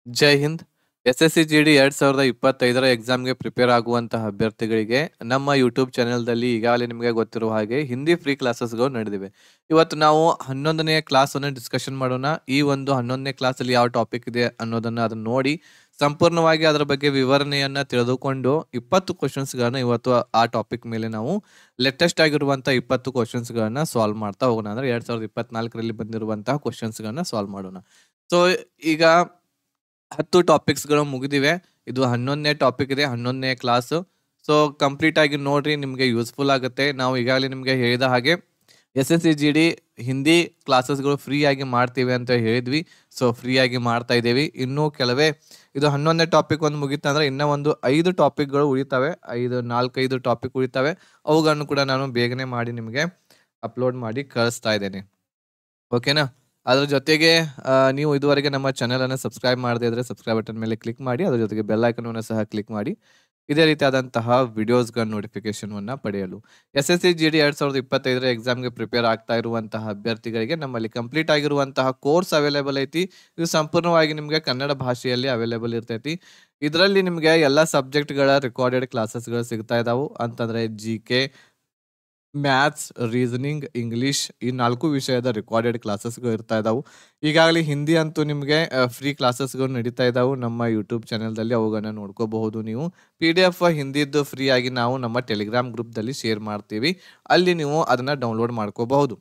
ಜೈ Hind. SSC GD 2025 ಎಕ್ಸಾಮ್ಗೆ prepare ಆಗುವಂತಹ ಅಭ್ಯರ್ಥಿಗಳಿಗೆ ನಮ್ಮ ಯೂಟ್ಯೂಬ್ ಚಾನೆಲ್ದಲ್ಲಿ ಈಗಾಗಲೇ ನಿಮಗೆ ಗೊತ್ತಿರುವ ಹಾಗೆ ಹಿಂದಿ ಫ್ರೀ ಕ್ಲಾಸಸ್ಗಳು ನಡೆದಿವೆ. ಇವತ್ತು ನಾವು 11ನೇ ಕ್ಲಾಸ್ ಅನ್ನು ಡಿಸ್ಕಷನ್ ಮಾಡೋಣ. ಈ ಒಂದು 11ನೇ ಕ್ಲಾಸ್ ಅಲ್ಲಿ ಯಾವ ಟಾಪಿಕ್ ಇದೆ ಅದನ್ನ ನೋಡಿ ಸಂಪೂರ್ಣವಾಗಿ ಅದರ ಬಗ್ಗೆ ವಿವರಣೆಯನ್ನ ತಿಳಿದುಕೊಂಡು 20 ಕ್ವಶನ್ಸ್ ಗಳನ್ನ ಇವತ್ತು ಆ ಟಾಪಿಕ್ ಮೇಲೆ ನಾವು ಲೇಟೆಸ್ಟ್ ಆಗಿರುವಂತಹ 20 ಕ್ವಶನ್ಸ್ ಗಳನ್ನ ಸಾಲ್ವ್ ಮಾಡ್ತಾ ಹೋಗೋಣ. ಅಂದ್ರೆ 2024ರಲ್ಲಿ ಬಂದಿರುವಂತಹ ಕ್ವಶನ್ಸ್ ಗಳನ್ನ ಸಾಲ್ವ್ ಮಾಡೋಣ. ಸೊ ಈಗ 10 ಟಾಪಿಕ್ಸ್ಗಳು ಮುಗಿದಿವೆ. ಇದು 11ನೇ ಟಾಪಿಕ್ ಇದೆ, 11ನೇ ಕ್ಲಾಸ್. ಸೊ ಕಂಪ್ಲೀಟ್ ಆಗಿ ನೋಡ್ರಿ, ನಿಮಗೆ ಯೂಸ್ಫುಲ್ ಆಗುತ್ತೆ. ನಾವು ಈಗಾಗಲೇ ನಿಮಗೆ ಹೇಳಿದ ಹಾಗೆ SSC GD ಹಿಂದಿ ಕ್ಲಾಸಸ್ಗಳು ಫ್ರೀ ಆಗಿ ಮಾಡ್ತೀವಿ ಅಂತ ಹೇಳಿದ್ವಿ. ಸೊ ಫ್ರೀ ಆಗಿ ಮಾಡ್ತಾ ಇದ್ದೀವಿ. ಇನ್ನೂ ಕೆಲವೇ ಇದು 11ನೇ ಟಾಪಿಕ್ ಒಂದು ಮುಗಿತಂದ್ರೆ ಇನ್ನೂ ಒಂದು 5 ಟಾಪಿಕ್ಗಳು ಉಳಿತವೆ. 4-5 ಟಾಪಿಕ್ ಉಳಿತವೆ. ಅವುಗಳನ್ನು ಕೂಡ ನಾನು ಬೇಗನೆ ಮಾಡಿ ನಿಮಗೆ ಅಪ್ಲೋಡ್ ಮಾಡಿ ಕಳಿಸ್ತಾ ಇದ್ದೇನೆ. ಓಕೆನಾ? ಅದ್ರ ಜೊತೆಗೆ ನೀವು ಇದುವರೆಗೆ ನಮ್ಮ ಚಾನೆಲ್ ಅನ್ನು ಸಬ್ಸ್ಕ್ರೈಬ್ ಮಾಡದೇ ಇದ್ರೆ ಸಬ್ಸ್ಕ್ರೈಬ್ ಬಟನ್ ಮೇಲೆ ಕ್ಲಿಕ್ ಮಾಡಿ. ಅದ್ರ ಜೊತೆಗೆ ಬೆಲ್ ಐಕನ್ ಅನ್ನು ಸಹ ಕ್ಲಿಕ್ ಮಾಡಿ ಇದೇ ರೀತಿಯಾದಂತಹ ವಿಡಿಯೋಸ್ಗಳ ನೋಟಿಫಿಕೇಶನ್ ಅನ್ನ ಪಡೆಯಲು. SSC GD 2025 ಎಕ್ಸಾಮ್ಗೆ ಪ್ರಿಪೇರ್ ಆಗ್ತಾ ಇರುವಂತಹ ಅಭ್ಯರ್ಥಿಗಳಿಗೆ ನಮ್ಮಲ್ಲಿ ಕಂಪ್ಲೀಟ್ ಆಗಿರುವಂತಹ ಕೋರ್ಸ್ ಅವೈಲೇಬಲ್ ಐತಿ. ಇದು ಸಂಪೂರ್ಣವಾಗಿ ನಿಮಗೆ ಕನ್ನಡ ಭಾಷೆಯಲ್ಲಿ ಅವೈಲೇಬಲ್ ಇರ್ತೈತಿ. ಇದರಲ್ಲಿ ನಿಮಗೆ ಎಲ್ಲ ಸಬ್ಜೆಕ್ಟ್ಗಳ ರೆಕಾರ್ಡೆಡ್ ಕ್ಲಾಸಸ್ಗಳು ಸಿಗ್ತಾ ಇದಾವು. ಅಂತಂದ್ರೆ GK, ಮ್ಯಾಥ್ಸ್, ರೀಸನಿಂಗ್, ಇಂಗ್ಲಿಷ್ ಈ 4 ವಿಷಯದ ರೆಕಾರ್ಡೆಡ್ ಕ್ಲಾಸಸ್ಗಳು ಇರ್ತಾ ಇದಾವು. ಈಗಾಗಲೇ ಹಿಂದಿ ಅಂತೂ ನಿಮಗೆ ಫ್ರೀ ಕ್ಲಾಸಸ್ಗಳು ನಡೀತಾ ಇದಾವು. ನಮ್ಮ ಯೂಟ್ಯೂಬ್ ಚಾನೆಲ್ದಲ್ಲಿ ಅವುಗಳನ್ನ ನೋಡ್ಕೋಬಹುದು. ನೀವು PDF ಹಿಂದಿದ್ದು ಫ್ರೀ ಆಗಿ ನಾವು ನಮ್ಮ ಟೆಲಿಗ್ರಾಮ್ ಗ್ರೂಪ್ದಲ್ಲಿ ಶೇರ್ ಮಾಡ್ತೀವಿ. ಅಲ್ಲಿ ನೀವು ಅದನ್ನ ಡೌನ್ಲೋಡ್ ಮಾಡ್ಕೋಬಹುದು.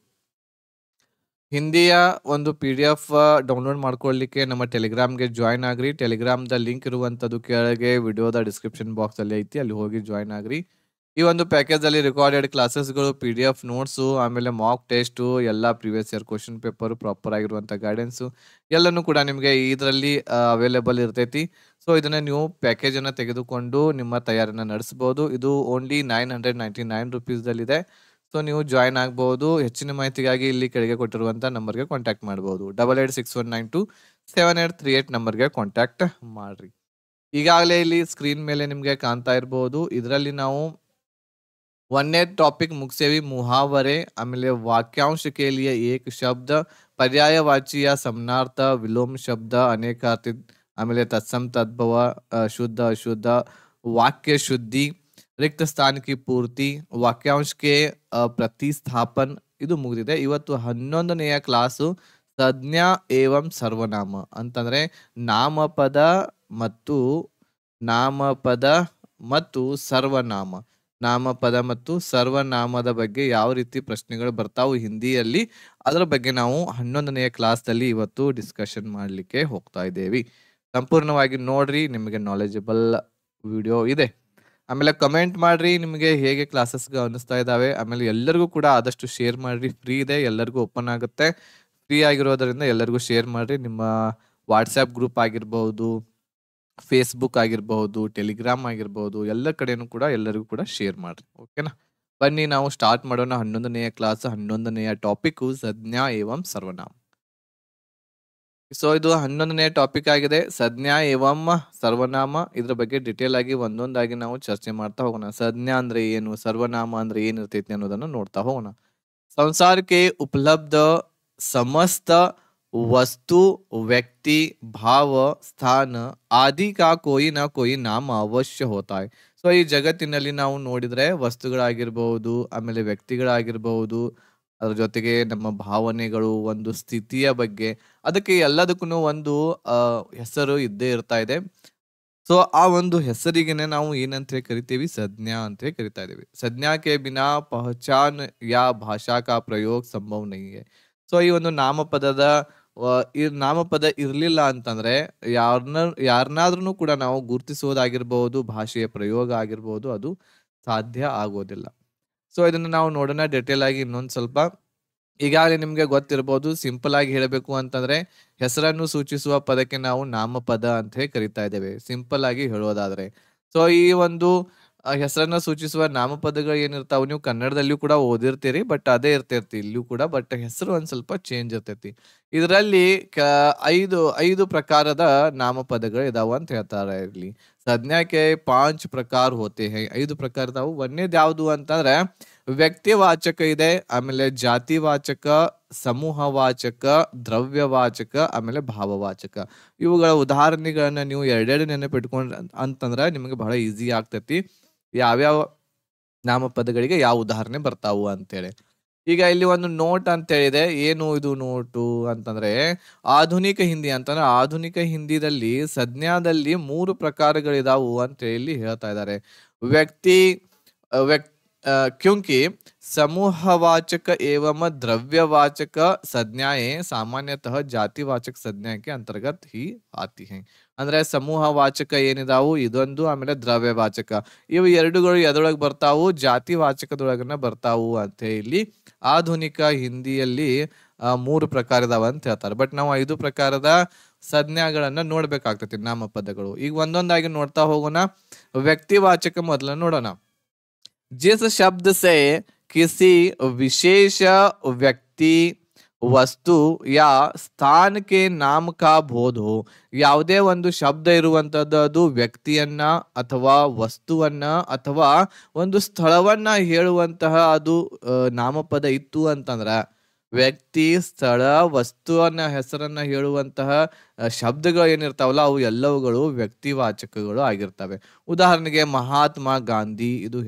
ಹಿಂದಿಯ ಒಂದು PDF ಡೌನ್ಲೋಡ್ ಮಾಡ್ಕೊಳ್ಳಿಕ್ಕೆ ನಮ್ಮ ಟೆಲಿಗ್ರಾಮ್ಗೆ ಜಾಯ್ನ್ ಆಗ್ರಿ. ಟೆಲಿಗ್ರಾಮ್ದ ಲಿಂಕ್ ಇರುವಂಥದ್ದು ಕೆಳಗೆ ವಿಡಿಯೋದ ಡಿಸ್ಕ್ರಿಪ್ಷನ್ ಬಾಕ್ಸ್ ಅಲ್ಲಿ ಐತಿ, ಅಲ್ಲಿ ಹೋಗಿ ಜಾಯ್ನ್ ಆಗ್ರಿ. ಈ ಒಂದು ಪ್ಯಾಕೇಜ್ ಅಲ್ಲಿ ರೆಕಾರ್ಡೆಡ್ ಕ್ಲಾಸಸ್ಗಳು, PDF ನೋಟ್ಸು, ಆಮೇಲೆ ಮಾಕ್ ಟೆಸ್ಟು, ಎಲ್ಲ previous year question paper, proper ಆಗಿರುವಂಥ ಗೈಡೆನ್ಸು ಎಲ್ಲನೂ ಕೂಡ ನಿಮಗೆ ಇದರಲ್ಲಿ ಅವೈಲೇಬಲ್ ಇರ್ತೈತಿ. ಸೊ ಇದನ್ನ ನೀವು ಪ್ಯಾಕೇಜ್ ಅನ್ನ ತೆಗೆದುಕೊಂಡು ನಿಮ್ಮ ತಯಾರಿನ ನಡೆಸಬಹುದು. ಇದು ಓನ್ಲಿ 999 ರುಪೀಸ್ದಲ್ಲಿದೆ. ಸೊ ನೀವು ಜಾಯ್ನ್ ಆಗಬಹುದು. ಹೆಚ್ಚಿನ ಮಾಹಿತಿಗಾಗಿ ಇಲ್ಲಿ ಕೆಳಗೆ ಕೊಟ್ಟಿರುವಂಥ ನಂಬರ್ಗೆ ಕಾಂಟ್ಯಾಕ್ಟ್ ಮಾಡಬಹುದು. 8861927838 ನಂಬರ್ಗೆ ಕಾಂಟ್ಯಾಕ್ಟ್ ಮಾಡ್ರಿ. ಈಗಾಗಲೇ ಇಲ್ಲಿ ಸ್ಕ್ರೀನ್ ಮೇಲೆ ನಿಮಗೆ ಕಾಣ್ತಾ ಇರಬಹುದು. ಇದರಲ್ಲಿ ನಾವು 1ನೇ ಟಾಪಿಕ್ ಮುಗಿಸೇವಿ, ಮುಹಾವರೆ. ಆಮೇಲೆ ವಾಕ್ಯಾಂಶ ಕೆ ಲಿಯೆ ಏಕ್ ಶಬ್ದ, ಪರ್ಯಾಯವಾಚಿಯ ಸಮನಾರ್ಥ, ವಿಲೋಮ ಶಬ್ದ, ಅನೇಕಾರ್ಥಿ, ಆಮೇಲೆ ತತ್ಸಮ್ ತದ್ಭವ, ಶುದ್ಧ ಅಶುದ್ಧ, ವಾಕ್ಯ ಶುದ್ಧಿ, रिक्त स्थान की पूर्ति, वाक्यांश के प्रतिस्थापन ಇದು ಮುಗಿದಿದೆ. ಇವತ್ತು 11ನೆಯ ಕ್ಲಾಸು ಸಂಜ್ಞಾ ಏವಂ ಸರ್ವನಾಮ. ಅಂತಂದ್ರೆ ನಾಮಪದ ಮತ್ತು ಸರ್ವನಾಮ. ನಾಮಪದ ಮತ್ತು ಸರ್ವನಾಮದ ಬಗ್ಗೆ ಯಾವ ರೀತಿ ಪ್ರಶ್ನೆಗಳು ಬರ್ತಾವು ಹಿಂದಿಯಲ್ಲಿ, ಅದರ ಬಗ್ಗೆ ನಾವು 11ನೆಯ ಕ್ಲಾಸ್ದಲ್ಲಿ ಇವತ್ತು ಡಿಸ್ಕಷನ್ ಮಾಡಲಿಕ್ಕೆ ಹೋಗ್ತಾ ಇದ್ದೇವೆ. ಸಂಪೂರ್ಣವಾಗಿ ನೋಡ್ರಿ, ನಿಮಗೆ ನಾಲೆಜಬಲ್ ವಿಡಿಯೋ ಇದೆ. ಆಮೇಲೆ ಕಮೆಂಟ್ ಮಾಡ್ರಿ ನಿಮಗೆ ಹೇಗೆ ಕ್ಲಾಸಸ್ಗೆ ಅನಿಸ್ತಾ ಇದ್ದಾವೆ. ಆಮೇಲೆ ಎಲ್ಲರಿಗೂ ಕೂಡ ಆದಷ್ಟು ಶೇರ್ ಮಾಡ್ರಿ. ಫ್ರೀ ಇದೆ, ಎಲ್ಲರಿಗೂ ಓಪನ್ ಆಗುತ್ತೆ. ಫ್ರೀ ಆಗಿರೋದರಿಂದ ಎಲ್ಲರಿಗೂ ಶೇರ್ ಮಾಡ್ರಿ. ನಿಮ್ಮ ವಾಟ್ಸ್ಆ್ಯಪ್ ಗ್ರೂಪ್ ಆಗಿರ್ಬಹುದು, ಫೇಸ್ಬುಕ್ ಆಗಿರ್ಬಹುದು, ಟೆಲಿಗ್ರಾಮ್ ಆಗಿರ್ಬಹುದು, ಎಲ್ಲ ಕಡೆನೂ ಕೂಡ ಎಲ್ಲರಿಗೂ ಕೂಡ ಶೇರ್ ಮಾಡ್ರಿ. ಓಕೆನಾ? ಬನ್ನಿ ನಾವು ಸ್ಟಾರ್ಟ್ ಮಾಡೋಣ. 11ನೆಯ ಕ್ಲಾಸ್, 11ನೆಯ ಟಾಪಿಕ್ ಸಂಜ್ಞಾ ಏವಂ ಸರ್ವನಾಮ. ಸೊ ಇದು 11ನೇ ಟಾಪಿಕ್ ಆಗಿದೆ, ಸಂಜ್ಞಾ ಏವಂ ಸರ್ವನಾಮ. ಇದ್ರ ಬಗ್ಗೆ ಡಿಟೇಲ್ ಆಗಿ ಒಂದೊಂದಾಗಿ ನಾವು ಚರ್ಚೆ ಮಾಡ್ತಾ ಹೋಗೋಣ. ಸಂಜ್ಞಾ ಅಂದ್ರೆ ಏನು, ಸರ್ವನಾಮ ಅಂದ್ರೆ ಏನಿರ್ತೈತಿ ಅನ್ನೋದನ್ನ ನೋಡ್ತಾ ಹೋಗೋಣ. ಸಂಸಾರಕ್ಕೆ ಉಪಲಬ್ಧ ಸಮಸ್ತ वस्तु, व्यक्ति, भाव, स्थान आदि का कोई ना कोई नाम ಅವಶ್ಯ होता है. ಸೊ ಈ ಜಗತ್ತಿನಲ್ಲಿ ನಾವು ನೋಡಿದ್ರೆ ವಸ್ತುಗಳಾಗಿರ್ಬಹುದು, ಆಮೇಲೆ ವ್ಯಕ್ತಿಗಳಾಗಿರ್ಬಹುದು, ಅದ್ರ ಜೊತೆಗೆ ನಮ್ಮ ಭಾವನೆಗಳು, ಒಂದು ಸ್ಥಿತಿಯ ಬಗ್ಗೆ, ಅದಕ್ಕೆ ಎಲ್ಲದಕ್ಕೂ ಒಂದು ಹೆಸರು ಇದ್ದೇ ಇರ್ತಾ ಇದೆ. ಸೊ ಆ ಒಂದು ಹೆಸರಿಗೆನೆ ನಾವು ಏನಂತ ಕರಿತೀವಿ, ಸಂಜ್ಞಾ ಅಂತ ಕರಿತಾ ಇದೀವಿ. ಸಂಜ್ಞಾ ಕೆ ಬಿನಾ ಪಹಚಾನ್ ಯಾ ಭಾಷಾ ಕಾ ಪ್ರಯೋಗ ಸಂಭವ ನಹೀ ಹೈ. ಸೊ ಈ ಒಂದು ನಾಮಪದದ ಈ ನಾಮಪದ ಇರ್ಲಿಲ್ಲ ಅಂತಂದ್ರೆ ಯಾರನ್ನಾದ್ರೂ ಕೂಡ ನಾವು ಗುರುತಿಸುವುದಾಗಿರ್ಬಹುದು, ಭಾಷೆಯ ಪ್ರಯೋಗ ಆಗಿರ್ಬಹುದು, ಅದು ಸಾಧ್ಯ ಆಗೋದಿಲ್ಲ. ಸೊ ಇದನ್ನ ನಾವು ನೋಡೋಣ ಡಿಟೇಲ್ ಆಗಿ ಇನ್ನೊಂದು ಸ್ವಲ್ಪ. ಈಗಾಗಲೇ ನಿಮ್ಗೆ ಗೊತ್ತಿರಬಹುದು, ಸಿಂಪಲ್ ಆಗಿ ಹೇಳಬೇಕು ಅಂತಂದ್ರೆ ಹೆಸರನ್ನು ಸೂಚಿಸುವ ಪದಕ್ಕೆ ನಾವು ನಾಮಪದ ಅಂತ ಕರಿತಾ ಇದ್ದೇವೆ, ಸಿಂಪಲ್ ಆಗಿ ಹೇಳೋದಾದ್ರೆ. ಸೊ ಈ ಒಂದು ಹೆಸರನ್ನ ಸೂಚಿಸುವ ನಾಮಪದಗಳು ಏನಿರ್ತಾವ, ನೀವು ಕನ್ನಡದಲ್ಲಿಯೂ ಕೂಡ ಓದಿರ್ತೀರಿ, ಬಟ್ ಅದೇ ಇರ್ತೈತಿ ಇಲ್ಲಿಯೂ ಕೂಡ, ಬಟ್ ಹೆಸರು ಒಂದ್ ಸ್ವಲ್ಪ ಚೇಂಜ್ ಇರ್ತೈತಿ. ಇದರಲ್ಲಿ 5 ಪ್ರಕಾರದ ನಾಮಪದಗಳು ಇದಾವ ಅಂತ ಹೇಳ್ತಾರೆ. ಇಲ್ಲಿ ಸಂಜ್ಞಾಕ್ಕೆ 5 ಪ್ರಕಾರ ಹೋತೆ ಹೈ, 5 ಪ್ರಕಾರ ಇದಾವು. ಒಂದೇದ್ ಯಾವ್ದು ಅಂತಂದ್ರೆ ವ್ಯಕ್ತಿವಾಚಕ ಇದೆ, ಆಮೇಲೆ ಜಾತಿವಾಚಕ, ಸಮೂಹವಾಚಕ, ದ್ರವ್ಯವಾಚಕ, ಆಮೇಲೆ ಭಾವವಾಚಕ. ಇವುಗಳ ಉದಾಹರಣೆಗಳನ್ನ ನೀವು ಎರಡೆರಡು ನೆನಪಿಟ್ಕೊಂಡ್ರ ಅಂತಂದ್ರ ನಿಮಗೆ ಬಹಳ ಈಸಿ ಆಗ್ತೈತಿ ಯಾವ್ಯಾವ ನಾಮಪದಗಳಿಗೆ ಯಾವ ಉದಾಹರಣೆ ಬರ್ತಾವು ಅಂತೇಳಿ. ಈಗ ಇಲ್ಲಿ ಒಂದು ನೋಟ್ ಅಂತ ಹೇಳಿದೆ. ಏನು ಇದು ನೋಟು ಅಂತಂದ್ರೆ ಆಧುನಿಕ ಹಿಂದಿ ಅಂತಂದ್ರೆ ಆಧುನಿಕ ಹಿಂದಿದಲ್ಲಿ ಸಂಜ್ಞಾದಲ್ಲಿ 3 ಪ್ರಕಾರಗಳಿದಾವು ಅಂತ ಹೇಳಿ ಹೇಳ್ತಾ ಇದ್ದಾರೆ. ವ್ಯಕ್ತಿ ವ್ಯಕ್ತಿ क्योंकि समूहवाचक एवं द्रव्यवाचक संज्ञाएं सामान्यतः जातिवाचक संज्ञा के अंतर्गत ही आती हैं. ಅಂದ್ರೆ ಸಮೂಹವಾಚಕ ಏನಿದಾವು ಇದೊಂದು, ಆಮೇಲೆ ದ್ರವ್ಯವಾಚಕ, ಇವು ಎರಡುಗಳು ಎದೊಳಗೆ ಬರ್ತಾವು, ಜಾತಿವಾಚಕದೊಳಗನ ಬರ್ತಾವು ಅಂತ ಹೇಳಿ ಆಧುನಿಕ ಹಿಂದಿಯಲ್ಲಿ 3 ಪ್ರಕಾರ ಇದಾವ ಅಂತ ಹೇಳ್ತಾರೆ. ಬಟ್ ನಾವು 5 ಪ್ರಕಾರದ ಸಂಜ್ಞಾಗಳನ್ನ ನೋಡ್ಬೇಕಾಗ್ತೈತಿ ನಾಮಪದಗಳು. ಈಗ ಒಂದೊಂದಾಗಿ ನೋಡ್ತಾ ಹೋಗೋಣ. ವ್ಯಕ್ತಿವಾಚಕ ಮೊದಲ ನೋಡೋಣ. जिस शब्द से किसी विशेष व्यक्ति, वस्तु या ಸ್ಥಾನ के नाम का बोध हो. ಯಾವುದೇ ಒಂದು ಶಬ್ದ ಇರುವಂತದ್ದು ಅದು ವ್ಯಕ್ತಿಯನ್ನ ಅಥವಾ ವಸ್ತುವನ್ನ ಅಥವಾ ಒಂದು ಸ್ಥಳವನ್ನ ಹೇಳುವಂತಹ ಅದು ನಾಮಪದ ಇತ್ತು ಅಂತಂದ್ರ, ವ್ಯಕ್ತಿ, ಸ್ಥಳ, ವಸ್ತುವನ್ನ ಹೆಸರನ್ನ ಹೇಳುವಂತಹ ಶಬ್ದಗಳು ಏನಿರ್ತಾವಲ್ಲ ಅವು ಎಲ್ಲವುಗಳು ವ್ಯಕ್ತಿವಾಚಕಗಳು ಆಗಿರ್ತವೆ. ಉದಾಹರಣೆಗೆ ಮಹಾತ್ಮ ಗಾಂಧಿ, ಇದು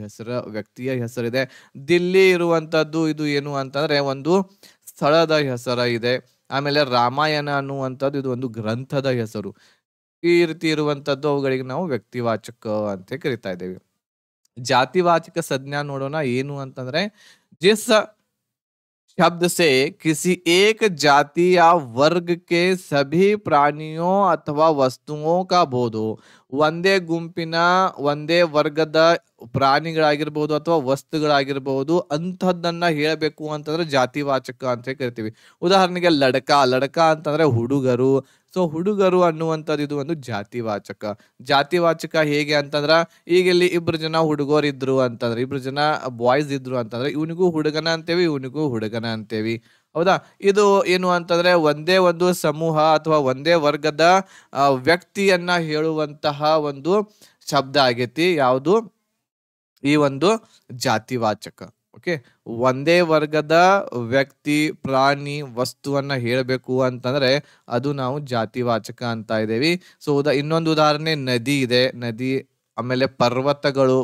ವ್ಯಕ್ತಿಯ ಹೆಸರಿದೆ. ದಿಲ್ಲಿ ಇರುವಂತದ್ದು ಇದು ಏನು ಅಂತಂದ್ರೆ ಒಂದು ಸ್ಥಳದ ಹೆಸರ ಇದೆ. ಆಮೇಲೆ ರಾಮಾಯಣ ಅನ್ನುವಂಥದ್ದು ಇದು ಒಂದು ಗ್ರಂಥದ ಹೆಸರು. ಈ ರೀತಿ ಇರುವಂತದ್ದು ಅವುಗಳಿಗೆ ನಾವು ವ್ಯಕ್ತಿವಾಚಕ ಅಂತ ಕರಿತಾ ಇದ್ದೇವೆ. ಜಾತಿವಾಚಕ ಸಂಜ್ಞಾ ನೋಡೋಣ. ಏನು ಅಂತಂದ್ರೆ ಜಿಸ್ शब्द से किसी एक जाति या वर्ग के सभी प्राणियों अथवा वस्तुओं का बोध हो. ಒಂದೇ ಗುಂಪಿನ ಒಂದೇ ವರ್ಗದ ಪ್ರಾಣಿಗಳಾಗಿರ್ಬಹುದು ಅಥವಾ ವಸ್ತುಗಳಾಗಿರ್ಬಹುದು ಅಂಥದ್ದನ್ನ ಹೇಳಬೇಕು ಅಂತಂದ್ರೆ ಜಾತಿವಾಚಕ ಅಂತ ಕರಿತೀವಿ. ಉದಾಹರಣೆಗೆ ಲಡಕ ಅಂತಂದ್ರೆ ಹುಡುಗರು. ಸೊ ಹುಡುಗರು ಅನ್ನುವಂಥದ್ದು ಇದು ಒಂದು ಜಾತಿವಾಚಕ. ಜಾತಿವಾಚಕ ಹೇಗೆ ಅಂತಂದ್ರ, ಈಗ ಇಲ್ಲಿ 2 ಜನ ಹುಡುಗರಿದ್ರು ಅಂತಂದ್ರೆ, 2 ಜನ ಬಾಯ್ಸ್ ಇದ್ರು ಅಂತಂದ್ರೆ ಇವನಿಗೂ ಹುಡುಗನ ಅಂತೇವಿ, ಇವನಿಗೂ ಹುಡುಗನ ಅಂತೇವಿ. ಹೌದಾ? ಇದು ಏನು ಅಂತಂದ್ರೆ ಒಂದೇ ಒಂದು ಸಮೂಹ ಅಥವಾ ಒಂದೇ ವರ್ಗದ ವ್ಯಕ್ತಿಯನ್ನ ಹೇಳುವಂತಹ ಒಂದು ಶಬ್ದ ಆಗೈತಿ. ಯಾವುದು? ಈ ಒಂದು ಜಾತಿವಾಚಕ. ಓಕೆ, ಒಂದೇ ವರ್ಗದ ವ್ಯಕ್ತಿ, ಪ್ರಾಣಿ, ವಸ್ತುವನ್ನ ಹೇಳಬೇಕು ಅಂತಂದ್ರೆ ಅದು ನಾವು ಜಾತಿವಾಚಕ ಅಂತ ಇದ್ದೇವಿ. ಸೊ ಇನ್ನೊಂದು ಉದಾಹರಣೆ ನದಿ ಇದೆ. ನದಿ, ಆಮೇಲೆ ಪರ್ವತಗಳು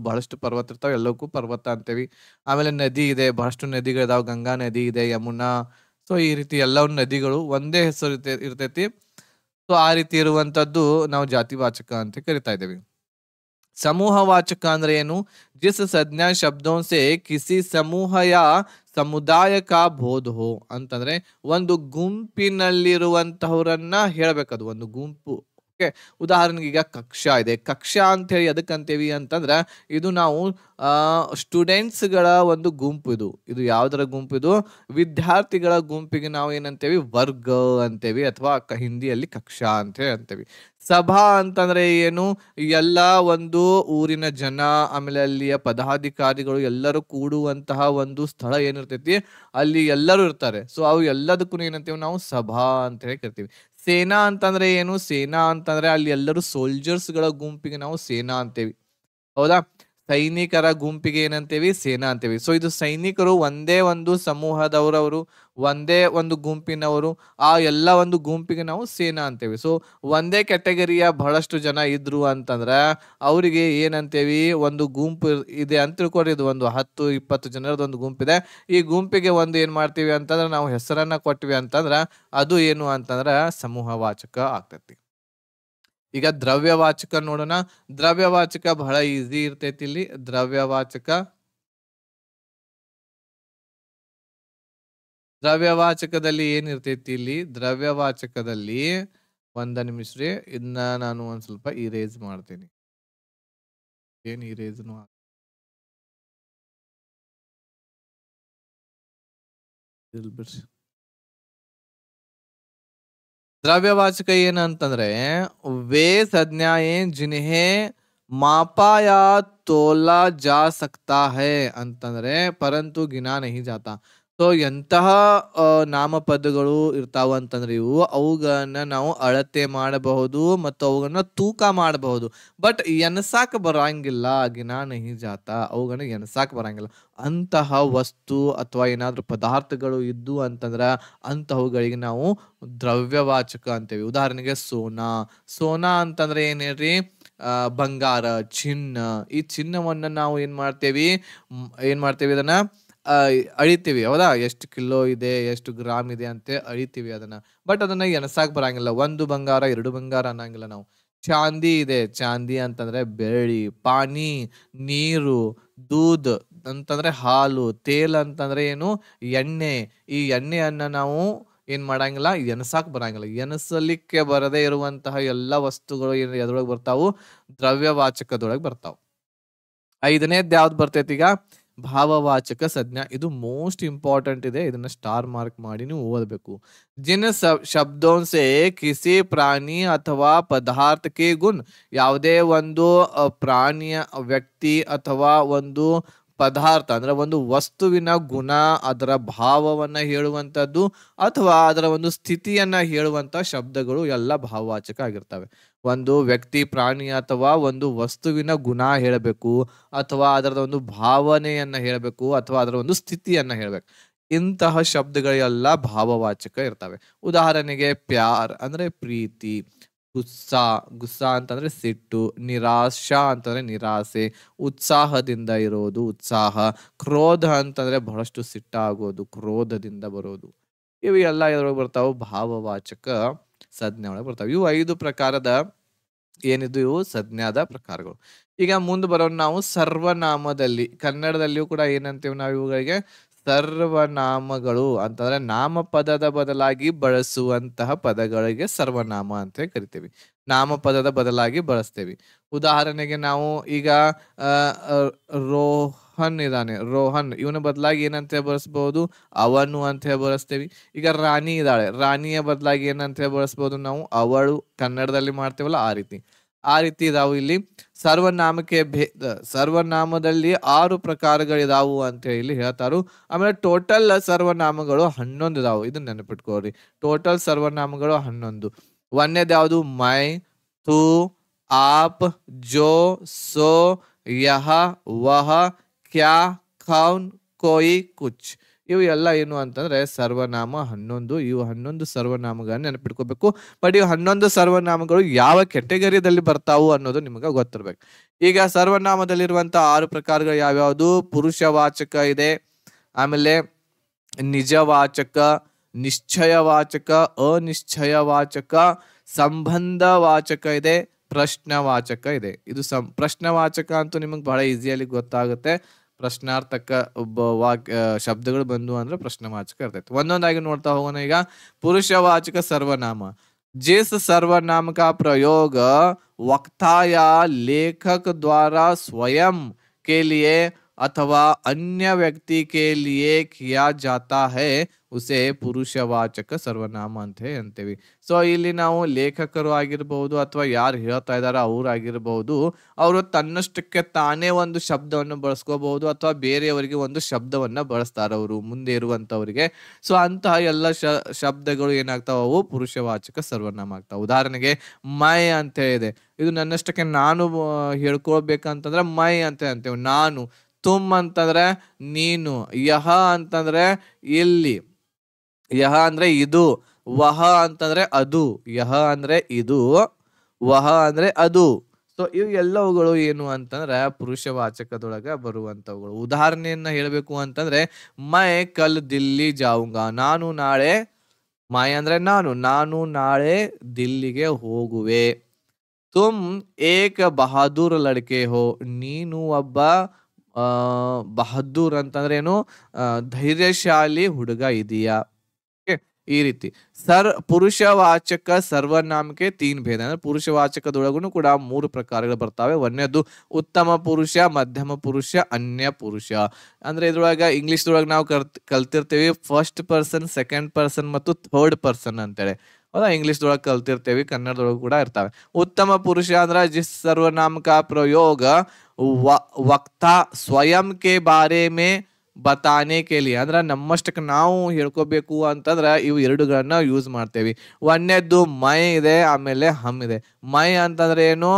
ಬಹಳಷ್ಟು ಪರ್ವತ ಇರ್ತಾವ, ಎಲ್ಲಕ್ಕೂ ಪರ್ವತ ಅಂತೇವಿ. ಆಮೇಲೆ ನದಿ ಇದೆ, ಬಹಳಷ್ಟು ನದಿಗಳಿದಾವ. ಗಂಗಾ ನದಿ ಇದೆ, ಯಮುನಾ. ಸೊ ಈ ರೀತಿ ಎಲ್ಲವೂ ನದಿಗಳು ಒಂದೇ ಹೆಸರು ಇರ್ತೈತಿ. ಸೊ ಆ ರೀತಿ ಇರುವಂತದ್ದು ನಾವು ಜಾತಿವಾಚಕ ಅಂತ ಕರಿತಾ ಇದ್ದೇವೆ. समूहवाचक ಅಂದ್ರೆ ಏನು? जिस संज्ञा शब्दों से किसी समूह या ಸಮುದಾಯ ಕಾ ಬೋಧ ಹೋ ಅಂತಂದ್ರೆ ಒಂದು ಗುಂಪಿನಲ್ಲಿರುವಂತಹವರನ್ನ ಹೇಳ್ಬೇಕದು, ಒಂದು ಗುಂಪು. ಓಕೆ, ಉದಾಹರಣೆಗೆ ಈಗ ಕಕ್ಷಾ ಇದೆ. ಕಕ್ಷಾ ಅಂತ ಹೇಳಿ ಅದಕ್ಕಂತೇವಿ ಅಂತಂದ್ರ ಇದು ನಾವು ಸ್ಟೂಡೆಂಟ್ಸ್ಗಳ ಒಂದು ಗುಂಪು. ಇದು ಯಾವ್ದರ ಗುಂಪು? ಇದು ವಿದ್ಯಾರ್ಥಿಗಳ ಗುಂಪಿಗೆ ನಾವು ಏನಂತೇವಿ? ವರ್ಗ ಅಂತೇವಿ, ಅಥವಾ ಹಿಂದಿಯಲ್ಲಿ ಕಕ್ಷಾ ಅಂತ ಹೇಳಿ ಅಂತೇವಿ. ಸಭಾ ಅಂತಂದ್ರೆ ಏನು? ಎಲ್ಲ ಒಂದು ಊರಿನ ಜನ, ಆಮೇಲೆ ಅಲ್ಲಿಯ ಪದಾಧಿಕಾರಿಗಳು ಎಲ್ಲರೂ ಕೂಡುವಂತಹ ಒಂದು ಸ್ಥಳ ಏನಿರ್ತೈತಿ, ಅಲ್ಲಿ ಎಲ್ಲರೂ ಇರ್ತಾರೆ. ಸೊ ಅವು ಎಲ್ಲದಕ್ಕೂ ಏನಂತೇವಿ ನಾವು? ಸಭಾ ಅಂತ ಹೇಳಿ ಕರಿತೀವಿ. ಸೇನಾ ಅಂತಂದ್ರೆ ಏನು? ಸೇನಾ ಅಂತಂದ್ರೆ ಅಲ್ಲಿ ಎಲ್ಲರೂ ಸೋಲ್ಜರ್ಸ್ ಗಳ ಗುಂಪಿಗೆ ನಾವು ಸೇನಾ ಅಂತೇವಿ. ಹೌದಾ? ಸೈನಿಕರ ಗುಂಪಿಗೆ ಏನಂತೇವಿ? ಸೇನಾ ಅಂತೇವಿ. ಸೊ ಇದು ಸೈನಿಕರು ಒಂದೇ ಒಂದು ಸಮೂಹದವರವರು, ಒಂದೇ ಒಂದು ಗುಂಪಿನವರು. ಆ ಎಲ್ಲ ಒಂದು ಗುಂಪಿಗೆ ನಾವು ಸೇನಾ ಅಂತೇವಿ. ಸೊ ಒಂದೇ ಕ್ಯಾಟಗರಿಯ ಬಹಳಷ್ಟು ಜನ ಇದ್ರು ಅಂತಂದ್ರ ಅವರಿಗೆ ಏನಂತೇವಿ? ಒಂದು ಗುಂಪು ಇದೆ ಅಂತ ತಿಳ್ಕೊರಿ. ಇದು ಒಂದು 10-20 ಜನರದ ಒಂದು ಗುಂಪಿದೆ. ಈ ಗುಂಪಿಗೆ ಒಂದು ಏನ್ ಮಾಡ್ತೀವಿ ಅಂತಂದ್ರ ನಾವು ಹೆಸರನ್ನ ಕೊಟ್ಟಿವಿ ಅಂತಂದ್ರ ಅದು ಏನು ಅಂತಂದ್ರ ಸಮೂಹವಾಚಕ ಆಗ್ತೈತಿ. ಈಗ ದ್ರವ್ಯವಾಚಕ ನೋಡೋಣ. ದ್ರವ್ಯವಾಚಕ ಬಹಳ ಈಸಿ ಇರ್ತೈತಿ. ಇಲ್ಲಿ ದ್ರವ್ಯವಾಚಕದಲ್ಲಿ ಏನಿರ್ತೈತಿ? ಇಲ್ಲಿ ದ್ರವ್ಯವಾಚಕದಲ್ಲಿ ಒಂದ ನಿಮಿಷ ರೀ, ಇದನ್ನ ನಾನು ಒಂದ್ ಸ್ವಲ್ಪ ಇರೇಸ್ ಮಾಡ್ತೀನಿ. ಏನ್ ಇರೇಸ್ನು ಬಿಡ್ರಿ. द्रव्यवाचक ಏನಂತಂದ್ರೆ वे संज्ञाएं जिन्हें मापा या तोला जा सकता है ಅಂತಂದ್ರೆ परंतु गिना नहीं जाता. ಸೊ ಎಂತಹ ನಾಮಪದಗಳು ಇರ್ತಾವ ಅಂತಂದ್ರೆ ಇವು ಅವುಗಳನ್ನ ನಾವು ಅಳತೆ ಮಾಡಬಹುದು ಮತ್ತು ಅವುಗಳನ್ನ ತೂಕ ಮಾಡಬಹುದು. ಬಟ್ ಎಣಸಾಕ ಬರಂಗಿಲ್ಲ. ಗಿನಾ ನಹಿ ಜಾತ, ಅವುಗಳನ್ನ ಎಣಸಾಕ ಬರಂಗಿಲ್ಲ. ಅಂತಹ ವಸ್ತು ಅಥವಾ ಏನಾದ್ರೂ ಪದಾರ್ಥಗಳು ಇದ್ದು ಅಂತಂದ್ರ ಅಂತವುಗಳಿಗೆ ನಾವು ದ್ರವ್ಯವಾಚಕ ಅಂತೇವಿ. ಉದಾಹರಣೆಗೆ ಸೋನಾ. ಸೋನಾ ಅಂತಂದ್ರೆ ಏನ್ ಹೇಳ್ರಿ? ಬಂಗಾರ, ಚಿನ್ನ. ಈ ಚಿನ್ನವನ್ನ ನಾವು ಏನ್ ಮಾಡ್ತೇವಿ ಇದನ್ನ ಆ, ಅಳಿತೀವಿ ಹೌದಾ? ಎಷ್ಟು ಕಿಲೋ ಇದೆ, ಎಷ್ಟು ಗ್ರಾಮ್ ಇದೆ ಅಂತ ಅಳಿತೀವಿ ಅದನ್ನ. ಬಟ್ ಅದನ್ನ ಎಣಸಾಕ್ ಬರಂಗಿಲ್ಲ. ಒಂದು ಬಂಗಾರ, ಎರಡು ಬಂಗಾರ ಅನ್ನಂಗಿಲ್ಲ ನಾವು. ಚಾಂದಿ ಇದೆ. ಚಾಂದಿ ಅಂತಂದ್ರೆ ಬೆಳ್ಳಿ. ಪಾನಿ ನೀರು. ದೂದ್ ಅಂತಂದ್ರೆ ಹಾಲು. ತೇಲ್ ಅಂತಂದ್ರೆ ಏನು? ಎಣ್ಣೆ. ಈ ಎಣ್ಣೆಯನ್ನ ನಾವು ಏನ್ ಮಾಡಂಗಿಲ್ಲ, ಎಣಸಾಕ್ ಬರಂಗಿಲ್ಲ. ಎಣಸಲಿಕ್ಕೆ ಬರದೇ ಇರುವಂತಹ ಎಲ್ಲಾ ವಸ್ತುಗಳು ಏನ್ ಎದ್ರೊಳಗ್ ಬರ್ತಾವು? ದ್ರವ್ಯವಾಚಕದೊಳಗ್ ಬರ್ತಾವ. ಐದನೇದ್ ಯಾವ್ದು ಬರ್ತೈತಿ ಈಗ? ಭಾವವಾಚಕ ಸಂಜ್ಞಾ. ಇದು ಮೋಸ್ಟ್ ಇಂಪಾರ್ಟೆಂಟ್ ಇದೆ. ಇದನ್ನ ಸ್ಟಾರ್ ಮಾರ್ಕ್ ಮಾಡಿ ನೀವು ಓದಬೇಕು. जिन शब्दों से किसी ಪ್ರಾಣಿ ಅಥವಾ ಪದಾರ್ಥಕ್ಕೆ ಗುಣ, ಯಾವುದೇ ಒಂದು ಪ್ರಾಣಿಯ, ವ್ಯಕ್ತಿ ಅಥವಾ ಒಂದು ಪದಾರ್ಥ ಅಂದ್ರೆ ಒಂದು ವಸ್ತುವಿನ ಗುಣ, ಅದರ ಭಾವವನ್ನ ಹೇಳುವಂತದ್ದು ಅಥವಾ ಅದರ ಒಂದು ಸ್ಥಿತಿಯನ್ನ ಹೇಳುವಂತ ಶಬ್ದಗಳು ಎಲ್ಲ ಭಾವವಾಚಕ ಆಗಿರ್ತವೆ. ಒಂದು ವ್ಯಕ್ತಿ, ಪ್ರಾಣಿ ಅಥವಾ ಒಂದು ವಸ್ತುವಿನ ಗುಣ ಹೇಳಬೇಕು, ಅಥವಾ ಅದರ ಒಂದು ಭಾವನೆಯನ್ನ ಹೇಳಬೇಕು, ಅಥವಾ ಅದರ ಒಂದು ಸ್ಥಿತಿಯನ್ನ ಹೇಳ್ಬೇಕು. ಇಂತಹ ಶಬ್ದಗಳೆಲ್ಲ ಭಾವವಾಚಕ ಇರ್ತವೆ. ಉದಾಹರಣೆಗೆ ಪ್ಯಾರ್ ಅಂದ್ರೆ ಪ್ರೀತಿ, ಗುಸ್ಸಾ, ಗುಸ್ಸಾ ಅಂತಂದ್ರೆ ಸಿಟ್ಟು, ನಿರಾಶಾ ಅಂತಂದ್ರೆ ನಿರಾಸೆ, ಉತ್ಸಾಹದಿಂದ ಇರೋದು ಉತ್ಸಾಹ, ಕ್ರೋಧ ಅಂತಂದ್ರೆ ಬಹಳಷ್ಟು ಸಿಟ್ಟಾಗೋದು, ಕ್ರೋಧದಿಂದ ಬರೋದು. ಇವು ಎಲ್ಲ ಎದ್ರೊಳಗೆ ಬರ್ತಾವು? ಭಾವವಾಚಕ ಸಂಜ್ಞೆ ಒಳಗೆ ಬರ್ತಾವೆ. ಇವು 5 ಪ್ರಕಾರದ ಏನಿದು? ಇವು ಸಂಜ್ಞಾದ ಪ್ರಕಾರಗಳು. ಈಗ ಮುಂದೆ ಬರೋಣ ನಾವು ಸರ್ವನಾಮದಲ್ಲಿ. ಕನ್ನಡದಲ್ಲಿಯೂ ಕೂಡ ಏನಂತೀವಿ ನಾವು ಇವುಗಳಿಗೆ? ಸರ್ವನಾಮಗಳು ಅಂತಂದ್ರೆ ನಾಮಪದದ ಬದಲಾಗಿ ಬಳಸುವಂತಹ ಪದಗಳಿಗೆ ಸರ್ವನಾಮ ಅಂತ ಕರಿತೀವಿ. ನಾಮಪದದ ಬದಲಾಗಿ ಬಳಸ್ತೇವಿ. ಉದಾಹರಣೆಗೆ ನಾವು ಈಗ ರೋಹನ್ ಇದಾನೆ, ರೋಹನ್, ಇವನ ಬದಲಾಗಿ ಏನಂತ ಬಳಸಬಹುದು? ಅವನು ಅಂತ ಬಳಸ್ತೇವಿ. ಈಗ ರಾಣಿ ಇದ್ದಾಳೆ, ರಾಣಿಯ ಬದಲಾಗಿ ಏನಂತ ಬಳಸಬಹುದು ನಾವು? ಅವಳು. ಕನ್ನಡದಲ್ಲಿ ಮಾಡ್ತೇವಲ್ಲ ಆ ರೀತಿ ಇದಾವು ಇಲ್ಲಿ. ಸರ್ವನಾಮಕ್ಕೆ ಸರ್ವನಾಮದಲ್ಲಿ 6 ಪ್ರಕಾರಗಳಿದಾವು ಅಂತ ಹೇಳಿ ಹೇಳ್ತಾರು. ಆಮೇಲೆ ಟೋಟಲ್ ಸರ್ವನಾಮಗಳು 11 ಇದಾವು. ಇದನ್ನ ನೆನಪಿಟ್ಕೋರಿ. ಟೋಟಲ್ ಸರ್ವನಾಮಗಳು 11. ಒಂದೇದ್ ಯಾವುದು? ಮೈ, ತು, ಆಪ್, ಜೋ, ಸೋ, ಯಹ, ವಹ, ಕ್ಯಾ, ಕೌನ್, ಕೋಯಿ, ಕುಚ್. ಇವು ಎಲ್ಲ ಏನು ಅಂತಂದ್ರೆ ಸರ್ವನಾಮ 11. ಇವು 11 ಸರ್ವನಾಮಗಳನ್ನ ನೆನಪಿಟ್ಕೋಬೇಕು. ಬಟ್ ಇವು 11 ಸರ್ವನಾಮಗಳು ಯಾವ ಕೆಟಗರಿಯಲ್ಲಿ ಬರ್ತಾವು ಅನ್ನೋದು ನಿಮ್ಗೆ ಗೊತ್ತಿರ್ಬೇಕು. ಈಗ ಸರ್ವನಾಮದಲ್ಲಿರುವಂತ 6 ಪ್ರಕಾರಗಳು ಯಾವ್ಯಾವುದು? ಪುರುಷವಾಚಕ ಇದೆ, ಆಮೇಲೆ ನಿಜವಾಚಕ, ನಿಶ್ಚಯವಾಚಕ, ಅನಿಶ್ಚಯವಾಚಕ, ಸಂಬಂಧವಾಚಕ ಇದೆ, ಪ್ರಶ್ನವಾಚಕ ಇದೆ. ಇದು ಪ್ರಶ್ನವಾಚಕ ಅಂತೂ ನಿಮಗೆ ಬಹಳ ಈಸಿಯಲ್ಲಿ ಗೊತ್ತಾಗುತ್ತೆ. ಪ್ರಶ್ನಾರ್ಥಕ ಶಬ್ದಗಳು ಬಂದು ಅಂದ್ರೆ ಪ್ರಶ್ನವಾಚಕ ಇರ್ತೈತಿ. ಒಂದೊಂದಾಗಿ ನೋಡ್ತಾ ಹೋಗೋಣ. ಈಗ पुरुषवाचक सर्वनाम, जिस सर्वनाम का प्रयोग वक्ता या लेखक द्वारा स्वयं के लिए अथवा अन्य व्यक्ति के लिए किया जाता है उसे ಪುರುಷವಾಚಕ ಸರ್ವನಾಮ ಅಂತ ಅಂತೀವಿ. ಸೊ ಇಲ್ಲಿ ನಾವು ಲೇಖಕರು ಆಗಿರಬಹುದು ಅಥವಾ ಯಾರು ಹೇಳ್ತಾ ಇದಾರ ಅವ್ರು ಆಗಿರಬಹುದು, ಅವರು ತನ್ನಷ್ಟಕ್ಕೆ ತಾನೇ ಒಂದು ಶಬ್ದವನ್ನು ಬಳಸ್ಕೋಬಹುದು ಅಥವಾ ಬೇರೆಯವರಿಗೆ ಒಂದು ಶಬ್ದವನ್ನ ಬಳಸ್ತಾರ ಅವರು ಮುಂದೆ ಇರುವಂತವರಿಗೆ. ಸೊ ಅಂತಹ ಎಲ್ಲ ಶಬ್ದಗಳು ಏನಾಗ್ತಾವ? ಅವು ಪುರುಷವಾಚಕ ಸರ್ವನಾಮ ಆಗ್ತಾವ. ಉದಾಹರಣೆಗೆ ಮೈ ಅಂತ ಇದೆ. ಇದು ನನ್ನಷ್ಟಕ್ಕೆ ನಾನು ಹೇಳ್ಕೊಳ್ಬೇಕಂತಂದ್ರೆ ಮೈ ಅಂತ ಅಂತೇವೆ, ನಾನು. ತುಮ್ ಅಂತಂದ್ರೆ ನೀನು. ಯಹ ಅಂತಂದ್ರೆ ಇಲ್ಲಿ. ಯಹ ಅಂದ್ರೆ ಇದು. ವಹ ಅಂತಂದ್ರೆ ಅದು. ಯಹ ಅಂದ್ರೆ ಇದು, ವಹ ಅಂದ್ರೆ ಅದು. ಸೊ ಇವು ಎಲ್ಲವುಗಳು ಏನು ಅಂತಂದ್ರೆ ಪುರುಷವಾಚಕದೊಳಗ ಬರುವಂತವುಗಳು. ಉದಾಹರಣೆಯನ್ನ ಹೇಳ್ಬೇಕು ಅಂತಂದ್ರೆ ಮೈ ಕಲ್ ದಿಲ್ಲಿ ಜಾವುಂಗ, ನಾನು ನಾಳೆ. ಮೈ ಅಂದ್ರೆ ನಾನು ನಾಳೆ ದಿಲ್ಲಿಗೆ ಹೋಗುವೆ. ತುಮ್ ಏಕ್ ಬಹಾದೂರ್ ಲಡ್ಕೆ ಹೋ, ನೀನು ಒಬ್ಬ ಬಹದ್ದೂರ್ ಅಂತಂದ್ರೆ ಏನು? ಧೈರ್ಯಶಾಲಿ ಹುಡುಗ ಇದೀಯಾ. ಈ ರೀತಿ ಪುರುಷವಾಚಕ ಸರ್ವನಾಮಕ್ಕೆ 3 ಭೇದ. ಅಂದ್ರೆ ಪುರುಷವಾಚಕದೊಳಗೂ ಕೂಡ 3 ಪ್ರಕಾರಗಳು ಬರ್ತಾವೆ. ಒಂದನೇದು ಉತ್ತಮ ಪುರುಷ, ಮಧ್ಯಮ ಪುರುಷ, ಅನ್ಯ ಪುರುಷ. ಅಂದ್ರೆ ಇದ್ರೊಳಗ ಇಂಗ್ಲಿಷ್ ದೊಳಗೆ ನಾವು ಕಲ್ತಿರ್ತೀವಿ ಫಸ್ಟ್ ಪರ್ಸನ್, ಸೆಕೆಂಡ್ ಪರ್ಸನ್ ಮತ್ತು ಥರ್ಡ್ ಪರ್ಸನ್ ಅಂತೇಳಿ. ಹೌದಾ? ಇಂಗ್ಲಿಷ್ ದೊಳಗೆ ಕಲ್ತಿರ್ತೇವಿ, ಕನ್ನಡದೊಳಗೂ ಕೂಡ ಇರ್ತಾವೆ. ಉತ್ತಮ ಪುರುಷ ಅಂದ್ರೆ ಜಿಸ್ ಸರ್ವನಾಮ ಕಾ ಪ್ರಯೋಗ वक्ता स्वयं के बारे में ಬತಾನೆ ಕೇಲಿ ಅಂದ್ರ ನಮ್ಮಷ್ಟಕ್ಕೆ ನಾವು ಹೇಳ್ಕೋಬೇಕು ಅಂತಂದ್ರ ಇವು ಎರಡುಗಳನ್ನ ಯೂಸ್ ಮಾಡ್ತೇವಿ. ಒಂದನೇದ್ದು ಮೈ ಇದೆ, ಆಮೇಲೆ ಹಮ್ ಇದೆ. ಮೈ ಅಂತಂದ್ರೆ ಏನು?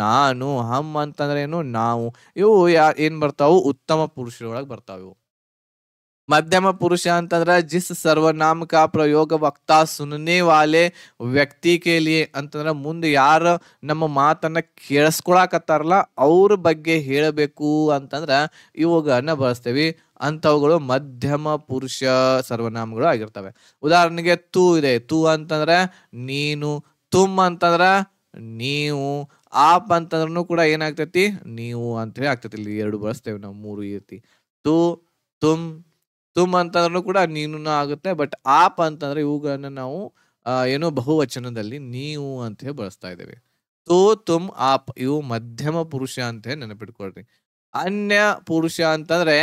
ನಾನು. ಹಮ್ ಅಂತಂದ್ರೆ ಏನು? ನಾವು. ಇವು ಏನ್ ಬರ್ತಾವು? ಉತ್ತಮ ಪುರುಷರೊಳಗೆ ಬರ್ತಾವ ಇವು. मध्यम पुरुष ಅಂತಂದ್ರ जिस सर्वनाम का प्रयोग वक्ता सुनने वाले ವ್ಯಕ್ತಿ के लिए ಅಂತಂದ್ರ ಮುಂದೆ ಯಾರು ನಮ್ಮ ಮಾತನ್ನ ಕೇಳಿಸ್ಕೊಳಕತ್ತಾರಲ್ಲ ಅವ್ರ ಬಗ್ಗೆ ಹೇಳಬೇಕು ಅಂತಂದ್ರ ಇವುಗಳನ್ನ ಬಳಸ್ತೇವಿ. ಅಂತವುಗಳು ಮಧ್ಯಮ ಪುರುಷ ಸರ್ವನಾಮಗಳು ಆಗಿರ್ತವೆ. ಉದಾಹರಣೆಗೆ ತೂ ಇದೆ. ತೂ ಅಂತಂದ್ರ ನೀನು. ತುಮ್ ಅಂತಂದ್ರ ನೀವು. ಆಪ್ ಅಂತಂದ್ರೂ ಕೂಡ ಏನಾಗ್ತೈತಿ? ನೀವು ಅಂತ ಹೇಳಿ ಆಗ್ತೈತಿ. ಇಲ್ಲಿ ಎರಡು ಬಳಸ್ತೇವೆ ನಾವು, ಮೂರು ಈ ರೀತಿ. ತೂ, ತುಮ್, ತುಮ್ ಅಂತಂದ್ರೂ ಕೂಡ ನೀನು ಆಗುತ್ತೆ. ಬಟ್ ಆಪ್ ಅಂತಂದ್ರೆ ಇವುಗಳನ್ನ ನಾವು ಏನು ಬಹುವಚನದಲ್ಲಿ ನೀವು ಅಂತ ಹೇಳಿ ಬಳಸ್ತಾ ಇದ್ದೇವೆ. ತೂ, ತುಮ್, ಆಪ್ ಇವು ಮಧ್ಯಮ ಪುರುಷ ಅಂತ ಹೇಳಿ ನೆನಪಿಟ್ಕೊಳ್ರಿ. ಅನ್ಯ ಪುರುಷ ಅಂತಂದ್ರೆ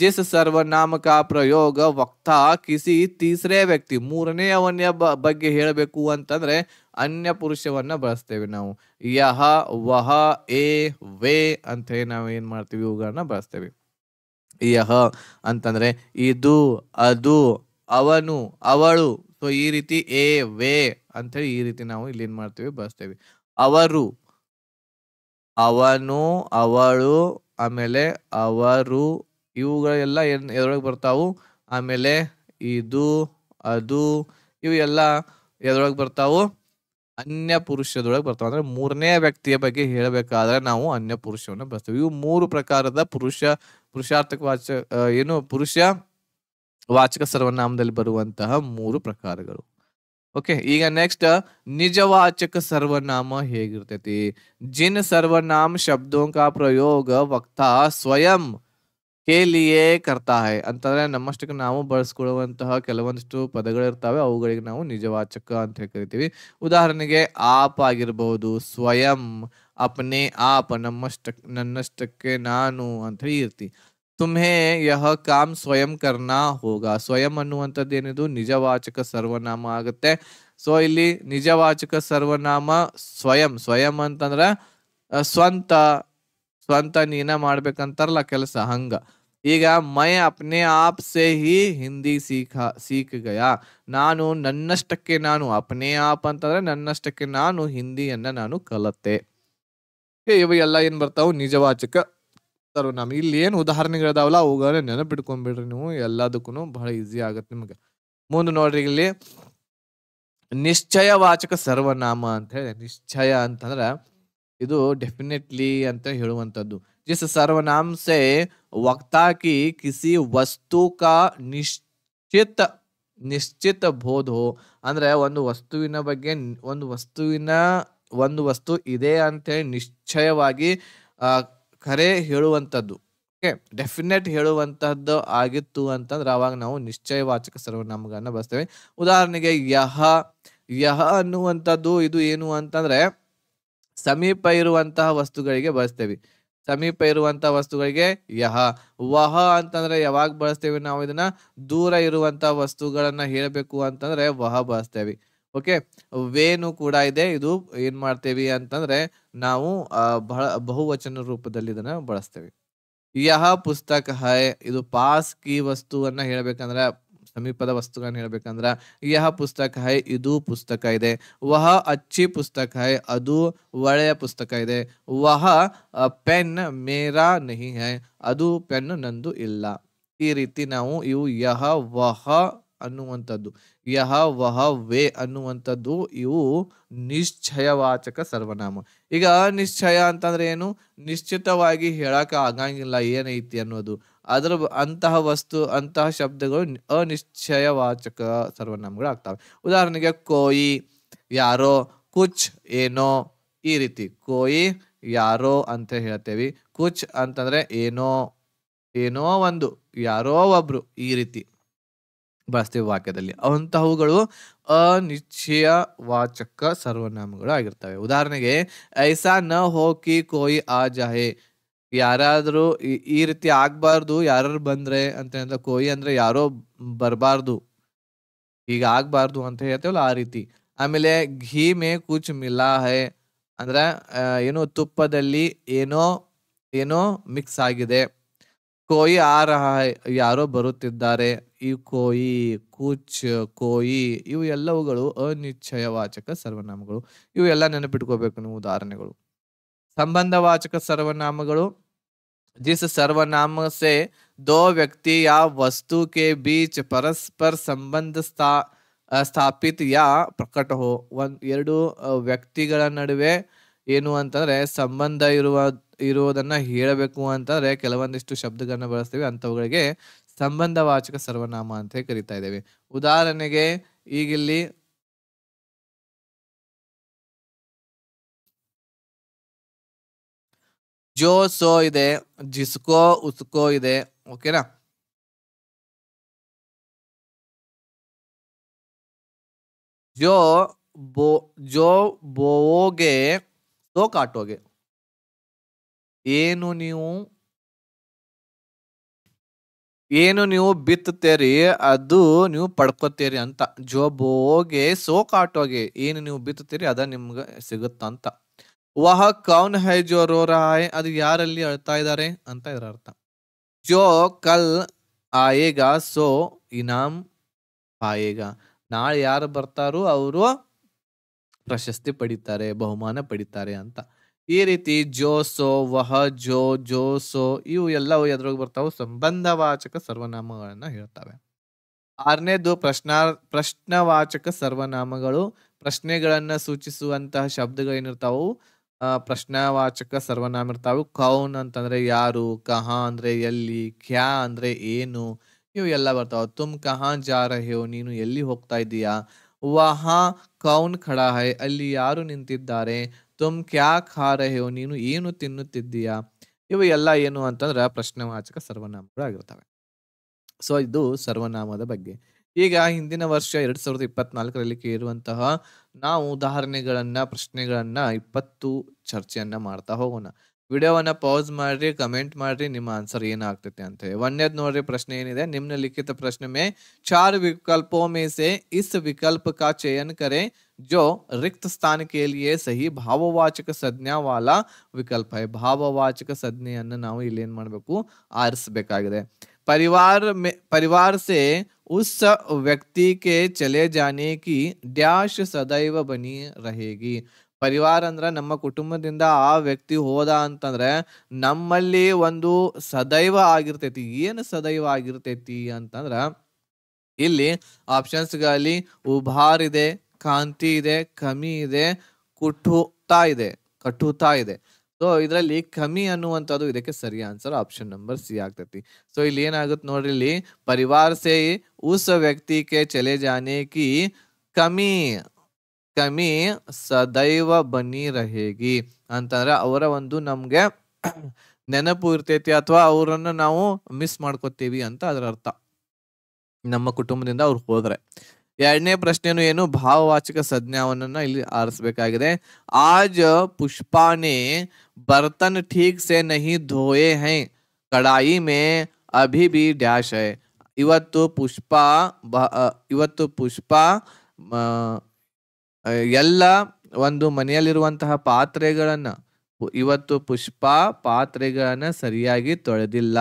जिस सर्वनाम का प्रयोग वक्ता किसी तीसरे ವ್ಯಕ್ತಿ ಮೂರನೇ ಅವನ್ಯ ಬಗ್ಗೆ ಹೇಳಬೇಕು ಅಂತಂದ್ರೆ ಅನ್ಯ ಪುರುಷವನ್ನ ಬಳಸ್ತೇವೆ ನಾವು. ಯಹ, ವಹ, ಏ, ವೇ ಅಂತ ಹೇಳಿ ನಾವು ಏನ್ ಮಾಡ್ತೀವಿ? ಇವುಗಳನ್ನ ಬಳಸ್ತೇವೆ. ಯಹ ಅಂತಂದ್ರೆ ಇದು, ಅದು, ಅವನು, ಅವಳು. ಸೊ ಈ ರೀತಿ ಏ, ವೇ ಅಂತ ಹೇಳಿ ಈ ರೀತಿ ನಾವು ಇಲ್ಲಿ ಏನ್ ಮಾಡ್ತೀವಿ? ಬಳಸ್ತೇವೆ. ಅವರು, ಅವನು, ಅವಳು, ಆಮೇಲೆ ಅವರು, ಇವುಗಳೆಲ್ಲ ಎದ್ರೊಳಗೆ ಬರ್ತಾವು? ಆಮೇಲೆ ಇದು, ಅದು, ಇವು ಎಲ್ಲ ಎದ್ರೊಳಗೆ ಬರ್ತಾವು? ಅನ್ಯ ಪುರುಷದೊಳಗೆ ಬರ್ತಾವ. ಅಂದ್ರೆ ಮೂರನೇ ವ್ಯಕ್ತಿಯ ಬಗ್ಗೆ ಹೇಳಬೇಕಾದ್ರೆ ನಾವು ಅನ್ಯ ಪುರುಷವನ್ನ ಬಳಸ್ತೇವೆ. ಇವು ಮೂರು ಪ್ರಕಾರದ ಪುರುಷಾರ್ಥಕ ಏನು ಪುರುಷ ವಾಚಕ ಸರ್ವನಾಮದಲ್ಲಿ ಬರುವಂತಹ ಮೂರು ಪ್ರಕಾರಗಳು. ओके, ಈಗ नेक्स्ट निजवाचक सर्वनाम ಹೇಗಿರ್ತೈತಿ? जिन सर्वनाम शब्दों का प्रयोग वक्ता स्वयं के लिए करता है ಅಂತಂದ್ರೆ ನಮ್ಮಷ್ಟಕ್ಕೆ ನಾವು ಬಳಸ್ಕೊಳ್ಳುವಂತಹ ಕೆಲವೊಂದಿಷ್ಟು ಪದಗಳಿರ್ತಾವೆ. ಅವುಗಳಿಗೆ ನಾವು ನಿಜವಾಚಕ ಅಂತ ಹೇಳಿ ಕರಿತೀವಿ. ಉದಾಹರಣೆಗೆ ಆಪ್ ಆಗಿರಬಹುದು, ಸ್ವಯಂ, ಅಪ್ನೆ ಆಪ್, ನನ್ನಷ್ಟಕ್ಕೆ ನಾನು ಅಂತ ಹೇಳಿ ಇರ್ತಿ. तुम्हें यह काम स्वयं करना होगा. ಸ್ವಯಂ ಅನ್ನುವಂಥದ್ದು ಏನಿದು? ನಿಜವಾಚಕ ಸರ್ವನಾಮ ಆಗುತ್ತೆ. ಸೊ ಇಲ್ಲಿ ನಿಜವಾಚಕ ಸರ್ವನಾಮ ಸ್ವಯಂ. ಸ್ವಯಂ ಅಂತಂದ್ರ ಸ್ವಂತ, ಸ್ವಂತ ನೀನ ಮಾಡ್ಬೇಕಂತಾರಲ್ಲ ಕೆಲಸ, ಹಂಗ. ಈಗ ಮೈ ಅಪ್ನೆ ಆಪ್ ಸೆ ಹಿ ಹಿಂದಿ ಸೀಖ್ ಗಯಾ. ನಾನು ನನ್ನಷ್ಟಕ್ಕೆ ನಾನು, ಅಪ್ನೆ ಆಪ್ ಅಂತಂದ್ರೆ ನನ್ನಷ್ಟಕ್ಕೆ ನಾನು ಹಿಂದಿಯನ್ನ ನಾನು ಕಲತೆ. ಇವು ಎಲ್ಲ ಏನ್ ಬರ್ತಾವು? ನಿಜವಾಚಕ ಸರ್ವನಾಮ. ಇಲ್ಲಿ ಏನು ಉದಾಹರಣೆಗಳಿದಾವಲ್ಲ ಅವುಗಳನ್ನ ನೆನಪಿಟ್ಕೊಂಡ್ಬಿಡ್ರಿ ನೀವು. ಎಲ್ಲದಕ್ಕೂ ಬಹಳ ಈಸಿ ಆಗತ್ತೆ ನಿಮ್ಗೆ. ಮುಂದೆ ನೋಡ್ರಿ, ಇಲ್ಲಿ ನಿಶ್ಚಯವಾಚಕ ಸರ್ವನಾಮ ಅಂತ ಹೇಳಿ. ನಿಶ್ಚಯ ಅಂತಂದ್ರ ಇದು ಡೆಫಿನೆಟ್ಲಿ ಅಂತ ಹೇಳುವಂಥದ್ದು. जिस सर्वनाम से वक्ता की किसी वस्तु का निश्चित ನಿಶ್ಚಿತ ಬೋಧ ಹೋ. ಅಂದ್ರೆ ಒಂದು ವಸ್ತುವಿನ ಬಗ್ಗೆ, ಒಂದು ವಸ್ತು ಇದೆ ಅಂತೇಳಿ ನಿಶ್ಚಯವಾಗಿ ಖರೆ ಹೇಳುವಂಥದ್ದು, ಓಕೆ, ಡೆಫಿನೆಟ್ ಹೇಳುವಂತಹದ್ದು ಆಗಿತ್ತು ಅಂತಂದ್ರೆ ಅವಾಗ ನಾವು ನಿಶ್ಚಯವಾಚಕ ಸರ್ವನಾಮಗಳನ್ನ ಬಳಸ್ತೇವೆ. ಉದಾಹರಣೆಗೆ ಯಹ. ಯಹ ಅನ್ನುವಂಥದ್ದು ಇದು ಏನು ಅಂತಂದ್ರೆ ಸಮೀಪ ಇರುವಂತಹ ವಸ್ತುಗಳಿಗೆ ಬಳಸ್ತೇವೆ. ಸಮೀಪ ಇರುವಂತಹ ವಸ್ತುಗಳಿಗೆ ಯಹ. ವಹ ಅಂತಂದ್ರೆ ಯಾವಾಗ ಬಳಸ್ತೇವೆ ನಾವು ಇದನ್ನ? ದೂರ ಇರುವಂತಹ ವಸ್ತುಗಳನ್ನ ಹೇಳಬೇಕು ಅಂತಂದ್ರೆ ವಹ ಬಳಸ್ತೇವೆ. ಓಕೆ, ವೇನು ಕೂಡ ಇದೆ. ಇದು ಏನ್ ಮಾಡ್ತೇವಿ ಅಂತಂದ್ರೆ ನಾವು ಬಹುವಚನ ರೂಪದಲ್ಲಿ ಇದನ್ನ ಬಳಸ್ತೇವೆ. ಯಹ ಪುಸ್ತಕ ಹೈ. ಇದು ಪಾಸ್ ಕಿ ವಸ್ತುವನ್ನ ಹೇಳ್ಬೇಕಂದ್ರ, ಸಮೀಪದ ವಸ್ತುಗಳನ್ನ ಹೇಳ್ಬೇಕಂದ್ರ ಯಹ ಪುಸ್ತಕ ಹೈ, ಇದು ಪುಸ್ತಕ ಇದೆ. ವಹ ಅಚ್ಚಿ ಪುಸ್ತಕ ಹೈ, ಅದು ಒಳ್ಳೆಯ ಪುಸ್ತಕ ಇದೆ. ವಹ ಪೆನ್ ಮೇರಾ ನಹಿ ಹೈ, ಅದು ಪೆನ್ ನಂದು ಇಲ್ಲ. ಈ ರೀತಿ ನಾವು ಇವು ಯಹ, ವಹ ಅನ್ನುವಂಥದ್ದು, ಯಹ, ವಹ, ವೇ ಅನ್ನುವಂಥದ್ದು ಇವು ನಿಶ್ಚಯವಾಚಕ ಸರ್ವನಾಮ. ಈಗ ಅನಿಶ್ಚಯ ಅಂತಂದ್ರೆ ಏನು? ನಿಶ್ಚಿತವಾಗಿ ಹೇಳಕ ಆಗಂಗಿಲ್ಲ ಏನೈತಿ ಅನ್ನೋದು. ಅದರ ಅಂತಹ ವಸ್ತು, ಅಂತಹ ಶಬ್ದಗಳು ಅನಿಶ್ಚಯವಾಚಕ ಸರ್ವನಾಮಗಳು ಆಗ್ತವೆ. ಉದಾಹರಣೆಗೆ ಕೋಯಿ, ಯಾರೋ, ಕುಚ್ ಏನೋ, ಈ ರೀತಿ ಕೋಯಿ ಯಾರೋ ಅಂತ ಹೇಳ್ತೇವಿ. ಕುಚ್ ಅಂತಂದ್ರೆ ಏನೋ, ಏನೋ ಒಂದು, ಯಾರೋ ಒಬ್ರು, ಈ ರೀತಿ ಬಳಸ್ತೇವೆ ವಾಕ್ಯದಲ್ಲಿ. ಅಂತಹವುಗಳು ಅನಿಶ್ಚಯವಾಚಕ ಸರ್ವನಾಮಗಳು ಆಗಿರ್ತವೆ. ಉದಾಹರಣೆಗೆ ಐಸಾ ನ ಹೋ ಕಿ ಕೋಯಿ ಆ ಜಾಹೆ. ಯಾರಾದ್ರೂ ಈ ರೀತಿ ಆಗ್ಬಾರ್ದು, ಯಾರು ಬಂದ್ರೆ ಅಂತ ಹೇಳಿದ್ರೆ, ಕೋಯಿ ಅಂದ್ರೆ ಯಾರೋ ಬರ್ಬಾರ್ದು, ಈಗ ಆಗ್ಬಾರ್ದು ಅಂತ ಹೇಳ್ತೇವಲ್ಲ ಆ ರೀತಿ. ಆಮೇಲೆ ಘೀ ಮೇ ಕುಚ್ ಮಿಲಾ ಹೈ ಅಂದ್ರ ಏನೋ ತುಪ್ಪದಲ್ಲಿ ಏನೋ ಏನೋ ಮಿಕ್ಸ್ ಆಗಿದೆ. ಕೋಯಿ ಆ ರಹಾ ಹೈ ಯಾರೋ ಬರುತ್ತಿದ್ದಾರೆ. ಈ ಕೋಯಿ, ಕುಚ್, ಕೋಯಿ ಇವು ಎಲ್ಲವುಗಳು ಅನಿಶ್ಚಯವಾಚಕ ಸರ್ವನಾಮಗಳು. ಇವು ಎಲ್ಲ ನೆನಪಿಟ್ಕೋಬೇಕು ನೀವು ಉದಾಹರಣೆಗಳು. संबंधवाचक सर्वनामಗಳು जिस सर्वनाम से दो व्यक्ति या वस्तु के बीच परस्पर संबंध ಸ್ಥಾಪಿತ ಯಾ ಪ್ರಕಟ ಹೋ ಎರಡು ವ್ಯಕ್ತಿಗಳ ನಡುವೆ ಏನು ಅಂತಂದ್ರೆ ಸಂಬಂಧ ಇರುವುದನ್ನ ಹೇಳಬೇಕು ಅಂತಂದ್ರೆ ಕೆಲವೊಂದಿಷ್ಟು ಶಬ್ದಗಳನ್ನ ಬಳಸ್ತೀವಿ, ಅಂತವುಗಳಿಗೆ ಸಂಬಂಧವಾಚಕ ಸರ್ವನಾಮ ಅಂತ ಕರಿತಾ ಇದ್ದೇವೆ. ಉದಾಹರಣೆಗೆ ಈಗಿಲ್ಲಿ ಜೋ ಸೋ ಇದೆ, ಜಿಸ್ಕೋ ಉಸ್ಕೋ ಇದೆ. ಓಕೆನಾ? ಜೋ ಜೋ ಬೋಗೆ ಸೋ ಕಾಟೋಗೆ. ಏನು ನೀವು ಬಿತ್ತುತ್ತೀರಿ ಅದು ನೀವು ಪಡ್ಕೋತೀರಿ ಅಂತ. ಜೋ ಬೋಗೆ ಸೋ ಕಾಟೋಗೆ, ಏನು ನೀವು ಬಿತ್ತುತ್ತೀರಿ ಅದ ನಿಮ್ಗೆ ಸಿಗುತ್ತಂತ. ವಹ ಕೌನ್ ಹೈ ಜೋ ರೋ ರಹಾ ಹೈ, ಅದು ಯಾರಲ್ಲಿ ಅಳ್ತಾ ಇದ್ದಾರೆ ಅಂತ ಇದರ ಅರ್ಥ. ಜೋ ಕಲ್ ಆಯೇಗಾ ಸೋ ಇನಾಮ್ ಪಾಯೇಗಾ, ನಾಳೆ ಯಾರು ಬರ್ತಾರೋ ಅವರು ಪ್ರಶಸ್ತಿ ಪಡಿತಾರೆ, ಬಹುಮಾನ ಪಡಿತಾರೆ ಅಂತ. ಈ ರೀತಿ ಜೋ ಸೋ ವಹ ಜೋ ಜೋ ಸೋ ಇವು ಎಲ್ಲವೂ ಎದ್ರಾಗ ಬರ್ತಾವು, ಸಂಬಂಧವಾಚಕ ಸರ್ವನಾಮಗಳನ್ನ ಹೇಳ್ತವೆ. ಆರನೇದು ಪ್ರಶ್ನವಾಚಕ ಸರ್ವನಾಮಗಳು. ಪ್ರಶ್ನೆಗಳನ್ನ ಸೂಚಿಸುವಂತಹ ಶಬ್ದಗಳು ಏನಿರ್ತಾವು ಪ್ರಶ್ನವಾಚಕ ಸರ್ವನಾಮ ಇರ್ತಾವು. ಕೌನ್ ಅಂತಂದ್ರೆ ಯಾರು, ಕಹಾ ಅಂದ್ರೆ ಎಲ್ಲಿ, ಕ್ಯಾ ಅಂದ್ರೆ ಏನು, ಇವು ಎಲ್ಲ ಬರ್ತಾವ. ತುಮ್ ಕಹಾ ಜಾ ರಹೆ ಹೋ, ನೀನು ಎಲ್ಲಿ ಹೋಗ್ತಾ ಇದ್ದೀಯಾ. ವಹಾ ಕೌನ್ ಖಡಾ ಹೈ, ಅಲ್ಲಿ ಯಾರು ನಿಂತಿದ್ದಾರೆ. ತುಮ್ ಕ್ಯಾ ಖಾ ರಹೆ ಹೋ, ನೀನು ಏನು ತಿನ್ನುತ್ತಿದ್ದೀಯಾ. ಇವು ಎಲ್ಲ ಏನು ಅಂತಂದ್ರೆ ಪ್ರಶ್ನವಾಚಕ ಸರ್ವನಾಮಗಳು ಆಗಿರ್ತವೆ. ಸೊ ಇದು ಸರ್ವನಾಮದ ಬಗ್ಗೆ. ಈಗ ಹಿಂದಿನ ವರ್ಷ 2024ರಲ್ಲಿ ಕೇಳುವಂತಹ ನಾವು ಉದಾಹರಣೆಗಳನ್ನ, ಪ್ರಶ್ನೆಗಳನ್ನ 20 ಚರ್ಚೆಯನ್ನ ಮಾಡ್ತಾ ಹೋಗೋಣ. ವಿಡಿಯೋವನ್ನ ಪಾಸ್ ಮಾಡ್ರಿ, ಕಮೆಂಟ್ ಮಾಡ್ರಿ ನಿಮ್ಮ ಆನ್ಸರ್ ಏನಾಗ್ತೈತೆ ಅಂತ ಹೇಳಿ. ಒಂದೇದ್ ನೋಡ್ರಿ ಪ್ರಶ್ನೆ ಏನಿದೆ. ನಿಮ್ನ ಲಿಖಿತ ಪ್ರಶ್ನೆ में 4 विकल्पों में से इस विकल्प का चयन करें जो रिक्त स्थान के लिए सही ಭಾವವಾಚಕ ಸಂಜ್ಞಾ वाला ವಿಕಲ್ಪ है. ಭಾವವಾಚಕ ಸಂಜ್ಞೆಯನ್ನ ನಾವು ಇಲ್ಲಿ ಏನ್ ಮಾಡ್ಬೇಕು, ಆರಿಸಬೇಕಾಗಿದೆ. परिवार से उस व्यक्ति के चले जाने की ಡ್ಯಾಶ್ ಸದೈವ ಬನಿ रहेगी. ಪರಿವಾರ ಅಂದ್ರ ನಮ್ಮ ಕುಟುಂಬದಿಂದ ಆ ವ್ಯಕ್ತಿ ಹೋದ ಅಂತಂದ್ರೆ ನಮ್ಮಲ್ಲಿ ಒಂದು ಸದೈವ ಆಗಿರ್ತೈತಿ. ಏನು ಸದೈವ ಆಗಿರ್ತೈತಿ ಅಂತಂದ್ರ ಇಲ್ಲಿ ಆಪ್ಷನ್ಸ್ಗಳಲ್ಲಿ ಉಭಾರ್ ಇದೆ, ಕಾಂತಿ ಇದೆ, ಕಮಿ ಇದೆ, ಕಟುತಾ ಇದೆ. ಸೊ ಇದರಲ್ಲಿ ಕಮಿ ಅನ್ನುವಂಥದ್ದು ಇದಕ್ಕೆ ಸರಿ ಆನ್ಸರ್ ಆಪ್ಷನ್ ನಂಬರ್ ಸಿ ಆಗ್ತೈತಿ. ಸೊ ಇಲ್ಲಿ ಏನಾಗುತ್ತೆ ನೋಡ್ರಿ, ಇಲ್ಲಿ ಪರಿವಾರ ಸೇ ಉಸ್ ವ್ಯಕ್ತಿ ಕೆ ಚಲೆ ಜಾನೆ ಕಿ ಕಮಿ ಸದೈವ ಬನಿ रहेगी ಅಂತಂದ್ರೆ ಅವರ ಒಂದು ನಮ್ಗೆ ನೆನಪು ಇರ್ತೈತಿ ಅಥವಾ ಅವರನ್ನ ನಾವು ಮಿಸ್ ಮಾಡ್ಕೋತೀವಿ ಅಂತ ಅದರ ಅರ್ಥ, ನಮ್ಮ ಕುಟುಂಬದಿಂದ ಅವ್ರು ಹೋದ್ರೆ. ಎರಡನೇ ಪ್ರಶ್ನೆನು ಏನು, ಭಾವವಾಚಕ ಸಂಜ್ಞಾವನ್ನ ಇಲ್ಲಿ ಆರಿಸಬೇಕಾಗಿದೆ. ಆಜ್ ಪುಷ್ಪಾನೆ बर्तन ठीक से नहीं धोए हैं, कढ़ाई में अभी भी डैश है. ಇವತ್ತು ಪುಷ್ಪ ಎಲ್ಲ ಒಂದು ಮನೆಯಲ್ಲಿರುವಂತಹ ಪಾತ್ರೆಗಳನ್ನ ಸರಿಯಾಗಿ ತೊಳೆದಿಲ್ಲ.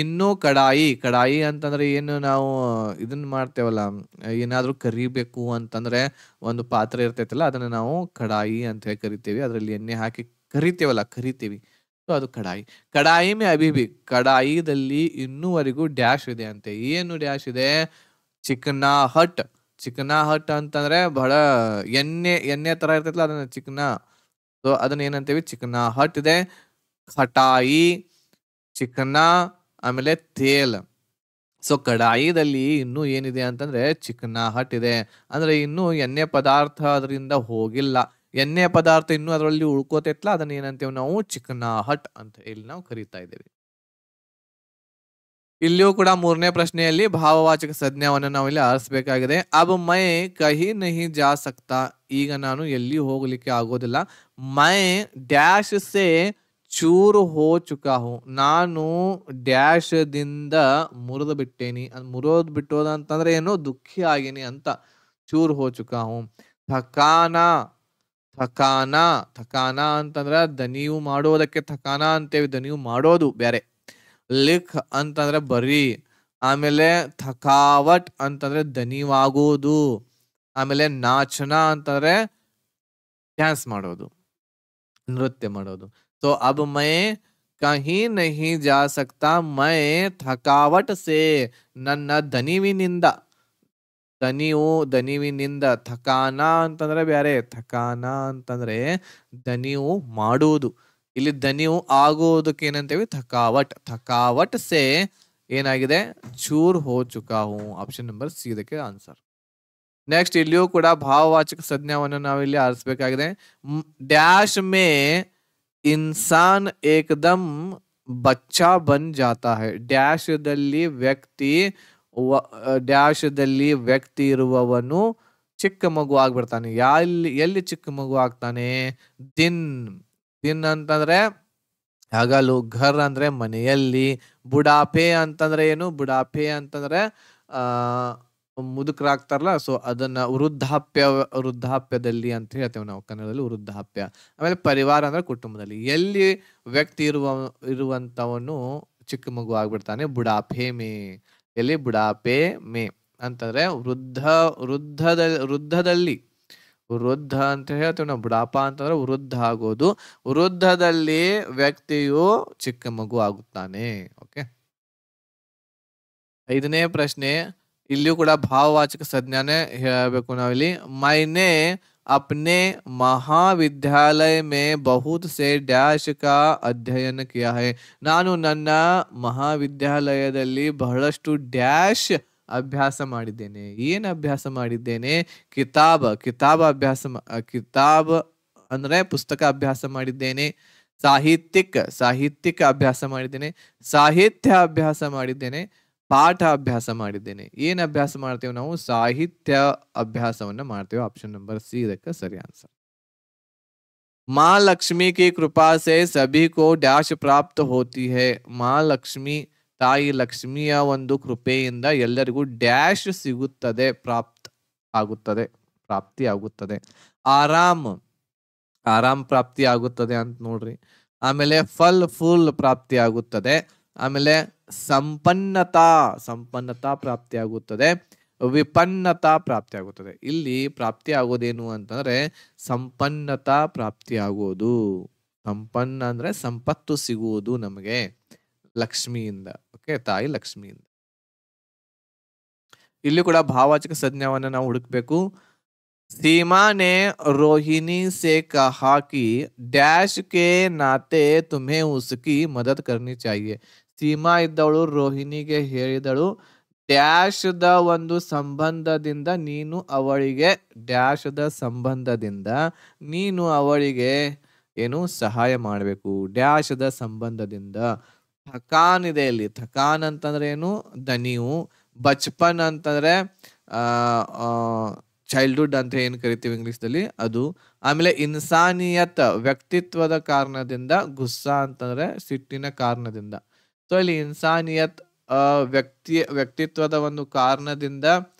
ಇನ್ನು ಕಡಾಯಿ ಅಂತಂದ್ರೆ ಏನು, ನಾವು ಇದನ್ನ ಮಾಡ್ತೇವಲ್ಲ, ಏನಾದ್ರೂ ಕರಿಬೇಕು ಅಂತಂದ್ರೆ ಒಂದು ಪಾತ್ರೆ ಇರ್ತೈತಲ್ಲ ಅದನ್ನ ನಾವು ಕಡಾಯಿ ಅಂತ ಹೇಳಿ ಕರಿತೀವಿ. ಅದರಲ್ಲಿ ಎಣ್ಣೆ ಹಾಕಿ ಕರಿತೀವಿ. ಸೊ ಅದು ಕಡಾಯಿ ಮೇ ಅಭಿಬಿ, ಕಡಾಯಿದಲ್ಲಿ ಇನ್ನೂವರೆಗೂ ಡ್ಯಾಶ್ ಇದೆ ಅಂತೆ. ಏನು ಡ್ಯಾಶ್ ಇದೆ, ಚಿಕನಾ ಹಟ್ ಅಂತಂದ್ರೆ ಬಹಳ ಎಣ್ಣೆ ತರ ಇರ್ತೈತಲ್ಲ ಅದನ್ನ ಚಿಕನಾ, ಸೊ ಅದನ್ನ ಏನಂತೇವಿ, ಚಿಕನಾ ಹಟ್ ಇದೆ. ಖಟಾಯಿ, ಚಿಕನಾ, ಆಮೇಲೆ ತೇಲ್. ಸೊ ಕಡಾಯಿದಲ್ಲಿ ಇನ್ನೂ ಏನಿದೆ ಅಂತಂದ್ರೆ ಚಿಕನಾ ಹಟ್ ಇದೆ, ಅಂದ್ರೆ ಇನ್ನೂ ಎಣ್ಣೆ ಪದಾರ್ಥ ಅದರಿಂದ ಹೋಗಿಲ್ಲ. ಎಣ್ಣೆ ಪದಾರ್ಥ ಇನ್ನೂ ಅದರಲ್ಲಿ ಉಳ್ಕೋತೈತ್ಲ, ಅದನ್ನ ಏನಂತೇವೆ ನಾವು ಚಿಕನಾ ಹಟ್ ಅಂತ ಇಲ್ಲಿ ನಾವು ಕರಿತಾ ಇದ್ದೇವೆ. ಇಲ್ಲಿಯೂ ಕೂಡ ಮೂರನೇ ಪ್ರಶ್ನೆಯಲ್ಲಿ ಭಾವವಾಚಕ ಸಂಜ್ಞಾವನ್ನು ನಾವು ಇಲ್ಲಿ ಆರಿಸಬೇಕಾಗಿದೆ. ಅಬ್ ಮೈ ಕಹಿ ನಹಿ ಜಾ ಸಕ್ತಾ, ಈಗ ನಾನು ಎಲ್ಲಿ ಹೋಗ್ಲಿಕ್ಕೆ ಆಗೋದಿಲ್ಲ. ಮೈ ಡ್ಯಾಶ್ ಸೆ ಚೂರು ಹೋ ಚುಕಾ ಹೋ, ನಾನು ಡ್ಯಾಶ್ ದಿಂದ ಮುರಿದು ಬಿಟ್ಟೇನಿ. ಮುರಿದು ಬಿಟ್ಟೋದ ಅಂತಂದ್ರೆ ಏನು, ದುಃಖಿ ಆಗೇನಿ ಅಂತ. ಚೂರು ಹೋ ಚುಕಾ ಹೋ. ಥಕಾನ ಅಂತಂದ್ರ ದನಿವು ಮಾಡೋದಕ್ಕೆ ಥಕಾನ ಅಂತೇವಿ, ದನಿವು ಮಾಡೋದು ಬೇರೆ. ಲಿಖ್ ಅಂತಂದ್ರೆ ಬರೀ, ಆಮೇಲೆ ಥಕಾವಟ್ ಅಂತಂದ್ರೆ ದಣಿವಾಗುವುದು, ಆಮೇಲೆ ನಾಚನ ಅಂತಂದ್ರೆ ಡ್ಯಾನ್ಸ್ ಮಾಡೋದು, ನೃತ್ಯ ಮಾಡೋದು. ಸೊ ಅಬ್ ಮೈ ಕಹಿ ನಹಿ ಜಾ ಸಕ್ತಾ, ಮೈ ಥಕಾವಟ್ ಸೇ, ನನ್ನ ದಣಿವಿನಿಂದ, ದಣಿವಿನಿಂದ. ಥಕಾನ ಅಂತಂದ್ರೆ ಬ್ಯಾರೆ, ಥಕಾನ ಅಂತಂದ್ರೆ ದಣಿವು ಮಾಡುವುದು. ಇಲ್ಲಿ ದಣಿವು ಆಗುವುದಕ್ಕೆ ಏನಂತೇವಿ, ಥಕಾವಟ್. ಥಕಾವಟ್ ಸೇ ಏನಾಗಿದೆ, ಚೂರ್ ಹೋ ಚುಕಾ ಹೂಂ. ಆಪ್ಷನ್ ನಂಬರ್ ಸಿ ಇದಕ್ಕೆ ಆನ್ಸರ್. ನೆಕ್ಸ್ಟ್ ಇಲ್ಲಿಯೂ ಕೂಡ ಭಾವವಾಚಕ ಸಂಜ್ಞಾವನ್ನು ನಾವಿಲ್ಲಿ ಆರಿಸಬೇಕಾಗಿದೆ. ಡ್ಯಾಶ್ ಮೇ ಇನ್ಸಾನ್ ಏಕದಮ್ ಬಚ್ಚಾ ಬನ್ ಜಾತಾ ಹೈ. ಡ್ಯಾಶದಲ್ಲಿ ವ್ಯಕ್ತಿ, ಡ್ಯಾಶದಲ್ಲಿ ವ್ಯಕ್ತಿ ಇರುವವನು ಚಿಕ್ಕ ಮಗು ಆಗ್ಬಿಡ್ತಾನೆ. ಎಲ್ಲಿ ಚಿಕ್ಕ ಮಗು ಆಗ್ತಾನೆ, ದಿನ್. ದಿನ್ ಅಂತಂದ್ರೆ ಹಗಲು, ಘರ್ ಅಂದ್ರೆ ಮನೆಯಲ್ಲಿ, ಬುಡಾಪೆ ಅಂತಂದ್ರೆ ಏನು, ಬುಡಾಪೆ ಅಂತಂದ್ರೆ ಮುದುಕರಾಗ್ತಾರಲ್ಲ, ಸೊ ಅದನ್ನ ವೃದ್ಧಾಪ್ಯದಲ್ಲಿ ಅಂತ ಹೇಳ್ತೇವೆ ನಾವು ಕನ್ನಡದಲ್ಲಿ, ವೃದ್ಧಾಪ್ಯ. ಆಮೇಲೆ ಪರಿವಾರ ಅಂದ್ರೆ ಕುಟುಂಬದಲ್ಲಿ. ಎಲ್ಲಿ ವ್ಯಕ್ತಿ ಇರುವಂತವನು ಚಿಕ್ಕ ಮಗು ಆಗ್ಬಿಡ್ತಾನೆ, ಬುಡಾಪೆ ಮೇ. ಎಲ್ಲಿ, ಬುಡಾಪೆ ಮೇ ಅಂತಂದ್ರೆ ವೃದ್ಧದಲ್ಲಿ, ವೃದ್ಧ ಅಂತ ಹೇಳ್ತೇವೆ ನಾವು. ಬುಡಾಪ ಅಂತಂದ್ರೆ ವೃದ್ಧ ಆಗೋದು, ವೃದ್ಧದಲ್ಲಿ ವ್ಯಕ್ತಿಯು ಚಿಕ್ಕ ಮಗು ಆಗುತ್ತಾನೆ. ಓಕೆ, 5ನೇ ಪ್ರಶ್ನೆ. ಇಲ್ಲಿಯೂ ಕೂಡ ಭಾವವಾಚಕ ಸಂಜ್ಞಾನೇ ಹೇಳಬೇಕು ನಾವಿಲ್ಲಿ. ಮೈನೆ ಅಪ್ನೆ ಮಹಾವಿದ್ಯಾಲಯ ಮೇ ಬಹುತ್ ಸೆ ಡ್ಯಾಶ್ ಕಾ ಅಧ್ಯಯನ ಕಿಯಾ ಹೈ. ನಾನು ನನ್ನ ಮಹಾವಿದ್ಯಾಲಯದಲ್ಲಿ ಬಹಳಷ್ಟು ಡ್ಯಾಶ್ ಅಭ್ಯಾಸ ಮಾಡಿದ್ದೇನೆ. ಏನ್ ಅಭ್ಯಾಸ ಮಾಡಿದ್ದೇನೆ, ಕಿತಾಬ್ ಕಿತಾಬ್ ಅಂದ್ರೆ ಪುಸ್ತಕ ಅಭ್ಯಾಸ ಮಾಡಿದ್ದೇನೆ. ಸಾಹಿತ್ಯಿಕ ಅಭ್ಯಾಸ ಮಾಡಿದ್ದೇನೆ. ಸಾಹಿತ್ಯ ಅಭ್ಯಾಸ ಮಾಡಿದ್ದೇನೆ. ಪಾಠ ಅಭ್ಯಾಸ ಮಾಡಿದ್ದೇನೆ. ಏನ್ ಅಭ್ಯಾಸ ಮಾಡ್ತೇವೆ ನಾವು, ಸಾಹಿತ್ಯ ಅಭ್ಯಾಸವನ್ನ ಮಾಡ್ತೇವೆ. ಆಪ್ಷನ್ ನಂಬರ್ ಸಿ ಇದಕ್ಕೆ ಸರಿ ಆನ್ಸರ್. माँ लक्ष्मी की कृपा से सभी को ಡ್ಯಾಶ್ ಪ್ರಾಪ್ತ ಹೋತಿ ಹೈ. ಮಾ ಲಕ್ಷ್ಮಿ, ತಾಯಿ ಲಕ್ಷ್ಮಿಯ ಒಂದು ಕೃಪೆಯಿಂದ ಎಲ್ಲರಿಗೂ ಡ್ಯಾಶ್ ಸಿಗುತ್ತದೆ, ಪ್ರಾಪ್ತಿ ಆಗುತ್ತದೆ. ಆರಾಮ್ ಪ್ರಾಪ್ತಿ ಆಗುತ್ತದೆ ಅಂತ ನೋಡ್ರಿ. ಆಮೇಲೆ ಫುಲ್ ಪ್ರಾಪ್ತಿ ಆಗುತ್ತದೆ. ಆಮೇಲೆ ಸಂಪನ್ನತಾ ಪ್ರಾಪ್ತಿ ಆಗುತ್ತದೆ. ವಿಪನ್ನತಾ ಪ್ರಾಪ್ತಿ ಆಗುತ್ತದೆ. ಇಲ್ಲಿ ಪ್ರಾಪ್ತಿ ಆಗೋದೇನು ಅಂತಂದ್ರೆ ಸಂಪನ್ನತಾ ಪ್ರಾಪ್ತಿ ಆಗೋದು. ಸಂಪನ್ನ ಅಂದ್ರೆ ಸಂಪತ್ತು ಸಿಗುವುದು ನಮಗೆ ಲಕ್ಷ್ಮಿಯಿಂದ. ಓಕೆ, ತಾಯಿ ಲಕ್ಷ್ಮಿಯಿಂದ. ಇಲ್ಲಿ ಕೂಡ ಭಾವವಾಚಕ ಸಂಜ್ಞಾವನ್ನ ನಾವು ಹುಡುಕ್ಬೇಕು. सीमा ने रोहिणी से कहा कि डैश के नाते तुम्हें उसकी मदद करनी चाहिए. ಸೀಮಾ ಇದ್ದವಳು ರೋಹಿಣಿಗೆ ಹೇಳಿದಳು, ಡ್ಯಾಶದ ಒಂದು ಸಂಬಂಧದಿಂದ ನೀನು ಅವಳಿಗೆ, ಡ್ಯಾಶದ ಸಂಬಂಧದಿಂದ ನೀನು ಅವಳಿಗೆ ಏನು ಸಹಾಯ ಮಾಡಬೇಕು. ಡ್ಯಾಶದ ಸಂಬಂಧದಿಂದ. ಥಕಾನ್ ಇದೆ ಇಲ್ಲಿ. ಥಕಾನ್ ಅಂತಂದ್ರೆ ಏನು, ದಣಿವು. ಬಚ್ಪನ್ ಅಂತಂದ್ರೆ ಚೈಲ್ಡ್ಹುಡ್ ಅಂತ ಏನ್ ಕರಿತೀವಿ ಇಂಗ್ಲಿಷ್ದಲ್ಲಿ ಅದು. ಆಮೇಲೆ ಇನ್ಸಾನಿಯತ್ ವ್ಯಕ್ತಿತ್ವದ ಕಾರಣದಿಂದ. ಗುಸ್ಸಾ ಅಂತಂದ್ರೆ ಸಿಟ್ಟಿನ ಕಾರಣದಿಂದ. ಸೊ ಇಲ್ಲಿ ಇನ್ಸಾನಿಯತ್ ವ್ಯಕ್ತಿತ್ವದ ಒಂದು ಕಾರಣದಿಂದ.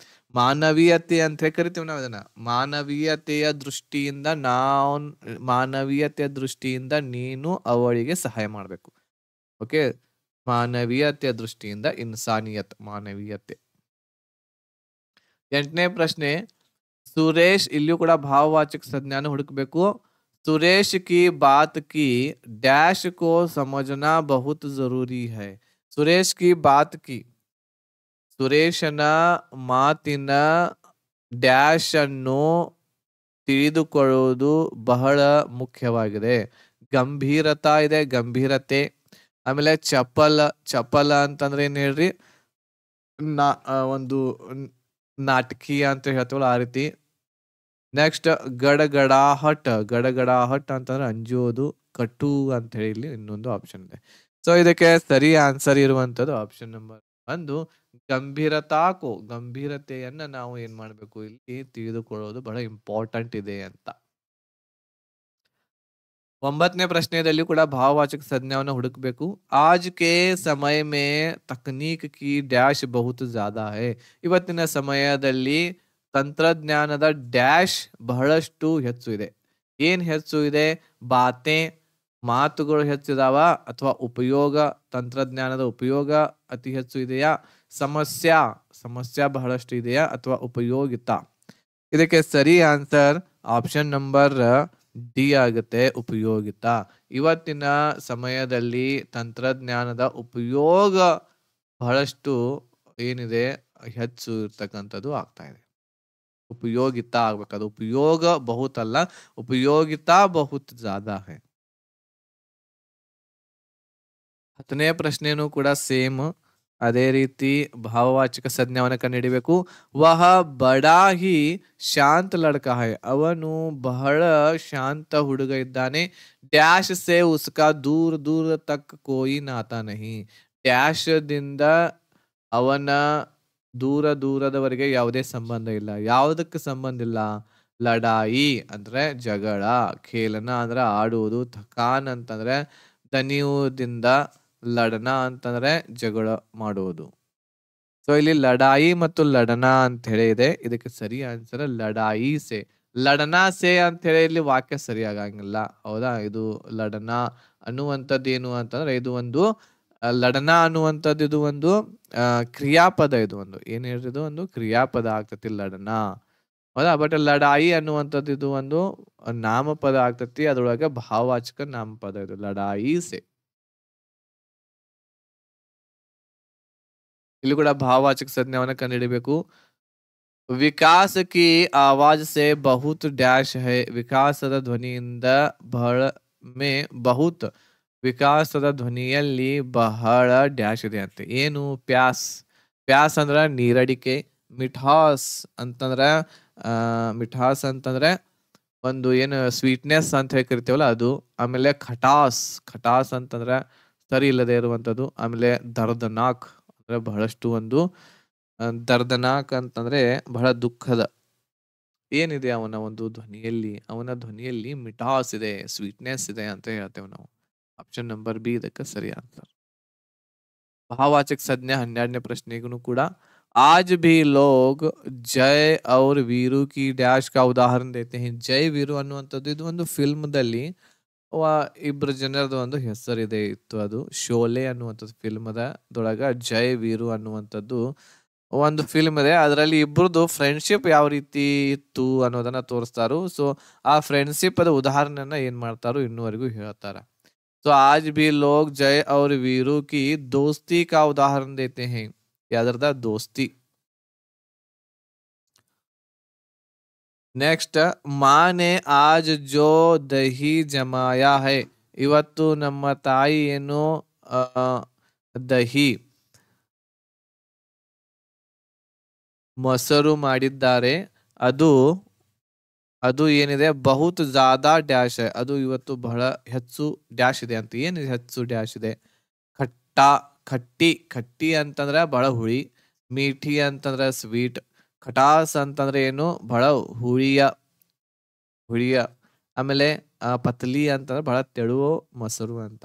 ಮಾನವೀಯತೆ ಅಂತ ಕರಿತೀವಿ ನಾವು ಅದನ್ನ. ಮಾನವೀಯತೆಯ ದೃಷ್ಟಿಯಿಂದ ನೀನು ಅವಳಿಗೆ ಸಹಾಯ ಮಾಡಬೇಕು. ಓಕೆ, ಮಾನವೀಯತೆಯ ದೃಷ್ಟಿಯಿಂದ ಇನ್ಸಾನಿಯತ್, ಮಾನವೀಯತೆ. 8ನೇ ಪ್ರಶ್ನೆ. ಸುರೇಶ್, ಇಲ್ಲಿಯೂ ಕೂಡ ಭಾವವಾಚಕ ಸಂಜ್ಞಾನ ಹುಡುಕಬೇಕು. ಸುರೇಶ್ ಕಿ ಬಾತ್ ಕಿ ಡ್ಯಾಶ್ ಕೋ ಸಮझना बहुत जरूरी है. ಸುರೇಶ್ ಕಿ ಬಾತ್ ಕಿ, ಸುರೇಶನ ಮಾತಿನ ಡ್ಯಾಶ್ ಅನ್ನು ತಿಳಿದುಕೊಳ್ಳುವುದು ಬಹಳ ಮುಖ್ಯವಾಗಿದೆ. ಗಂಭೀರತಾ ಇದೆ, ಗಂಭೀರತೆ. ಆಮೇಲೆ ಚಪಲ ಅಂತಂದ್ರೆ ಏನ್ ಹೇಳ್ರಿ, ಒಂದು ನಾಟಕೀಯ ಅಂತ ಹೇಳ್ತೀವಲ್ಲ ಆ ರೀತಿ. ನೆಕ್ಸ್ಟ್ ಗಡಗಡಾಹಟ್ ಅಂತಂದ್ರೆ ಅಂಜೋದು, ಕಟು ಅಂತ ಹೇಳಿ ಇಲ್ಲಿ ಇನ್ನೊಂದು ಆಪ್ಷನ್ ಇದೆ. ಸೊ ಇದಕ್ಕೆ ಸರಿ ಆನ್ಸರ್ ಇರುವಂತದ್ದು ಆಪ್ಷನ್ ನಂಬರ್ 1. ಗಂಭೀರತೆಯನ್ನ ನಾವು ಏನ್ ಮಾಡ್ಬೇಕು, ಇಲ್ಲಿ ತಿಳಿದುಕೊಳ್ಳೋದು ಬಹಳ ಇಂಪಾರ್ಟೆಂಟ್ ಇದೆ ಅಂತ. 9ನೇ ಪ್ರಶ್ನೆಯಲ್ಲಿ ಕೂಡ ಭಾವವಾಚಕ ಸಂಜ್ಞಾವನ್ನ ಹುಡುಕಬೇಕು. ಆಜ್ ಕೆ ಸಮಯ ಮೇ ತಕನೀಕ್ ಕಿ ಡ್ಯಾಶ್ ಬಹುತ್ ಜ್ಯಾದಾ ಹೈ. ಇವತ್ತಿನ ಸಮಯದಲ್ಲಿ ತಂತ್ರಜ್ಞಾನದ ಡ್ಯಾಶ್ ಬಹಳಷ್ಟು ಹೆಚ್ಚು ಇದೆ. ಏನ್ ಹೆಚ್ಚು ಇದೆ, ಬಾತೆ ಮಾತುಗಳು ಹೆಚ್ಚಿದಾವ ಅಥವಾ ಉಪಯೋಗ ತಂತ್ರಜ್ಞಾನದ ಉಪಯೋಗ ಅತಿ ಹೆಚ್ಚು ಇದೆಯಾ? ಸಮಸ್ಯೆ ಬಹಳಷ್ಟು ಇದೆಯಾ ಅಥವಾ ಉಪಯೋಗಿತ? ಇದಕ್ಕೆ ಸರಿ ಆನ್ಸರ್ ಆಪ್ಷನ್ ನಂಬರ್ ಡಿ ಆಗುತ್ತೆ, ಉಪಯೋಗಿತ. ಇವತ್ತಿನ ಸಮಯದಲ್ಲಿ ತಂತ್ರಜ್ಞಾನದ ಉಪಯೋಗ ಬಹಳಷ್ಟು ಏನಿದೆ ಹೆಚ್ಚು ಇರ್ತಕ್ಕಂಥದ್ದು ಆಗ್ತಾ ಇದೆ. ಉಪಯೋಗಿತ ಆಗ್ಬೇಕದು. ಉಪಯೋಗ ಬಹುತ್ ಅಲ್ಲ, ಉಪಯೋಗಿತ ಬಹುತ್ ಜ್ಯಾದಾ ಹೈ. 10ನೇ ಪ್ರಶ್ನೆನೂ ಕೂಡ ಸೇಮ್ ಅದೇ ರೀತಿ ಭಾವವಾಚಕ ಸಂಜ್ಞಾವನ್ನ ಕಂಡುಹಿಡಿಬೇಕು. ವಹ ಬಡಾ ಹಿ ಶಾಂತ ಲಡ್ಕಾ ಹೈ, ಅವನು ಬಹಳ ಶಾಂತ ಹುಡುಗ ಇದ್ದಾನೆ. ಡ್ಯಾಶ್ ಸೆ ಉಸ್ಕಾ ದೂರ ದೂರ ತಕ್ ಕೋಯಿ ನಾತಾ ನಹಿ, ಡ್ಯಾಶ್ ದಿಂದ ಅವನ ದೂರದವರೆಗೆ ಯಾವುದೇ ಸಂಬಂಧ ಇಲ್ಲ. ಯಾವುದಕ್ಕೆ ಸಂಬಂಧ ಇಲ್ಲ? ಲಡಾಯಿ ಅಂದ್ರೆ ಜಗಳ, ಖೇಲನ ಅಂದ್ರೆ ಆಡುವುದು, ಥಕಾನ್ ಅಂತಂದ್ರೆ ದಣಿಯುವುದಿಂದ, ಲಡನ ಅಂತಂದ್ರೆ ಜಗಳ ಮಾಡುವುದು. ಸೊ ಇಲ್ಲಿ ಲಡಾಯಿ ಮತ್ತು ಲಡನ ಅಂತ ಹೇಳಿ ಇದೆ. ಇದಕ್ಕೆ ಸರಿ ಆನ್ಸರ್ ಲಡಾಯಿ ಸೆ. ಲಡನಾ ಸೆ ಅಂತ ಹೇಳಿ ಇಲ್ಲಿ ವಾಕ್ಯ ಸರಿಯಾಗಂಗಿಲ್ಲ, ಹೌದಾ? ಇದು ಲಡನ ಅನ್ನುವಂಥದ್ದು ಏನು ಅಂತಂದ್ರೆ ಇದು ಒಂದು ಲಡನ ಅನ್ನುವಂಥದ್ದು ಇದು ಒಂದು ಕ್ರಿಯಾಪದ. ಇದು ಒಂದು ಏನ್ ಹೇಳಿದ್ರು ಒಂದು ಕ್ರಿಯಾಪದ ಆಗ್ತತಿ ಲಡನ, ಹೌದಾ? ಬಟ್ ಲಡಾಯಿ ಅನ್ನುವಂಥದ್ದು ಇದು ಒಂದು ನಾಮಪದ ಆಗ್ತತಿ, ಅದ್ರೊಳಗೆ ಭಾವವಾಚಕ ನಾಮಪದ ಇದು ಲಡಾಯಿ ಸೆ. ಇಲ್ಲಿ ಕೂಡ ಭಾವವಾಚಕ ಸಂಜ್ಞಾವನ್ನ ಕಂಡುಹಿಡಿಬೇಕು. ವಿಕಾಸ ಕಿ ಆವಾಜ್ ಸೆ ಬಹುತ್ ಡ್ಯಾಶ್ ಹೈ, ವಿಕಾಸದ ಧ್ವನಿಯಿಂದ ಬಹಳ ಬಹುತ್, ವಿಕಾಸದ ಧ್ವನಿಯಲ್ಲಿ ಬಹಳ ಡ್ಯಾಶ್ ಇದೆ ಅಂತೆ. ಏನು? ಪ್ಯಾಸ್. ಪ್ಯಾಸ್ ಅಂದ್ರ ನೀರಡಿಕೆ. ಮಿಠಾಸ್ ಅಂತಂದ್ರೆ ಒಂದು ಏನು ಸ್ವೀಟ್ನೆಸ್ ಅಂತ ಹೇಳಿ ಕರಿತೇವಲ್ಲ ಅದು. ಆಮೇಲೆ ಖಟಾಸ್ ಅಂತಂದ್ರೆ ಸರಿ ಇಲ್ಲದೆ ಇರುವಂತದ್ದು. ಆಮೇಲೆ ದರ್ದನಾಕ್ ಅಂದ್ರೆ ಬಹಳಷ್ಟು ಒಂದು ದರ್ದನಾಕ್ ಅಂತಂದ್ರೆ ಬಹಳ ದುಃಖದ ಏನಿದೆ ಅವನ ಒಂದು ಧ್ವನಿಯಲ್ಲಿ, ಅವನ ಧ್ವನಿಯಲ್ಲಿ ಮಿಠಾಸ್ ಇದೆ, ಸ್ವೀಟ್ನೆಸ್ ಇದೆ ಅಂತ ಹೇಳ್ತೇವೆ ನಾವು. ಆಪ್ಷನ್ ನಂಬರ್ ಬಿ ಇದಕ್ಕೆ ಸರಿ ಆನ್ಸರ್. ಭಾವವಾಚಕ ಸಂಜ್ಞೆ 12ನೇ ಪ್ರಶ್ನೆಗೂ ಕೂಡ आज भी लोग जय और वीरू की डैश का उदाहरण देते हैं. ಜೈ ವೀರು ಅನ್ನುವಂಥದ್ದು ಇದು ಒಂದು ಫಿಲ್ಮ್ದಲ್ಲಿ ಇಬ್ರು ಜನರದು ಒಂದು ಹೆಸರಿದೆ ಇತ್ತು. ಅದು ಶೋಲೆ ಅನ್ನುವಂಥದ್ದು ಫಿಲ್ಮದೊಳಗ ಜೈ ವೀರು ಅನ್ನುವಂಥದ್ದು ಒಂದು ಫಿಲ್ಮ್ ಇದೆ. ಅದರಲ್ಲಿ ಇಬ್ರದ್ದು ಫ್ರೆಂಡ್ಶಿಪ್ ಯಾವ ರೀತಿ ಇತ್ತು ಅನ್ನೋದನ್ನ ತೋರಿಸ್ತಾರು. ಸೊ ಆ ಫ್ರೆಂಡ್ಶಿಪ್ ಅದ ಉದಾಹರಣೆಯನ್ನ ಏನ್ ಮಾಡ್ತಾರೋ ಇನ್ನುವರೆಗೂ ಹೇಳ್ತಾರ. तो आज भी लोग जय और वीरू की दोस्ती का उदाहरण देते हैं. यादरदा दोस्ती. नेक्स्ट, माँ ने आज जो दही जमाया है. ಇವತ್ತು ನಮ್ಮ ತಾಯಿ ಏನು ದಹಿ ಮೊಸರು ಮಾಡಿದ್ದಾರೆ. ಅದು ಏನಿದೆ ಬಹುತ್ ಜ್ಯಾದಾ ಡ್ಯಾಶ್ है. ಅದು ಇವತ್ತು ಬಹಳ ಹೆಚ್ಚು ಡ್ಯಾಶ್ ಇದೆ ಅಂತ. ಏನು ಹೆಚ್ಚು ಡ್ಯಾಶ್ ಇದೆ? ಖಟ್ಟಿ ಅಂತಂದ್ರೆ ಬಹಳ ಹುಳಿ. ಮೀಠಿ ಅಂತಂದ್ರೆ ಸ್ವೀಟ್. ಖಟಾಸ್ ಅಂತಂದ್ರೆ ಏನು? ಬಹಳ ಹುಳಿಯ. ಆಮೇಲೆ ಪತ್ಲಿ ಅಂತಂದ್ರೆ ಬಹಳ ತೆಳುವ ಮೊಸರು ಅಂತ.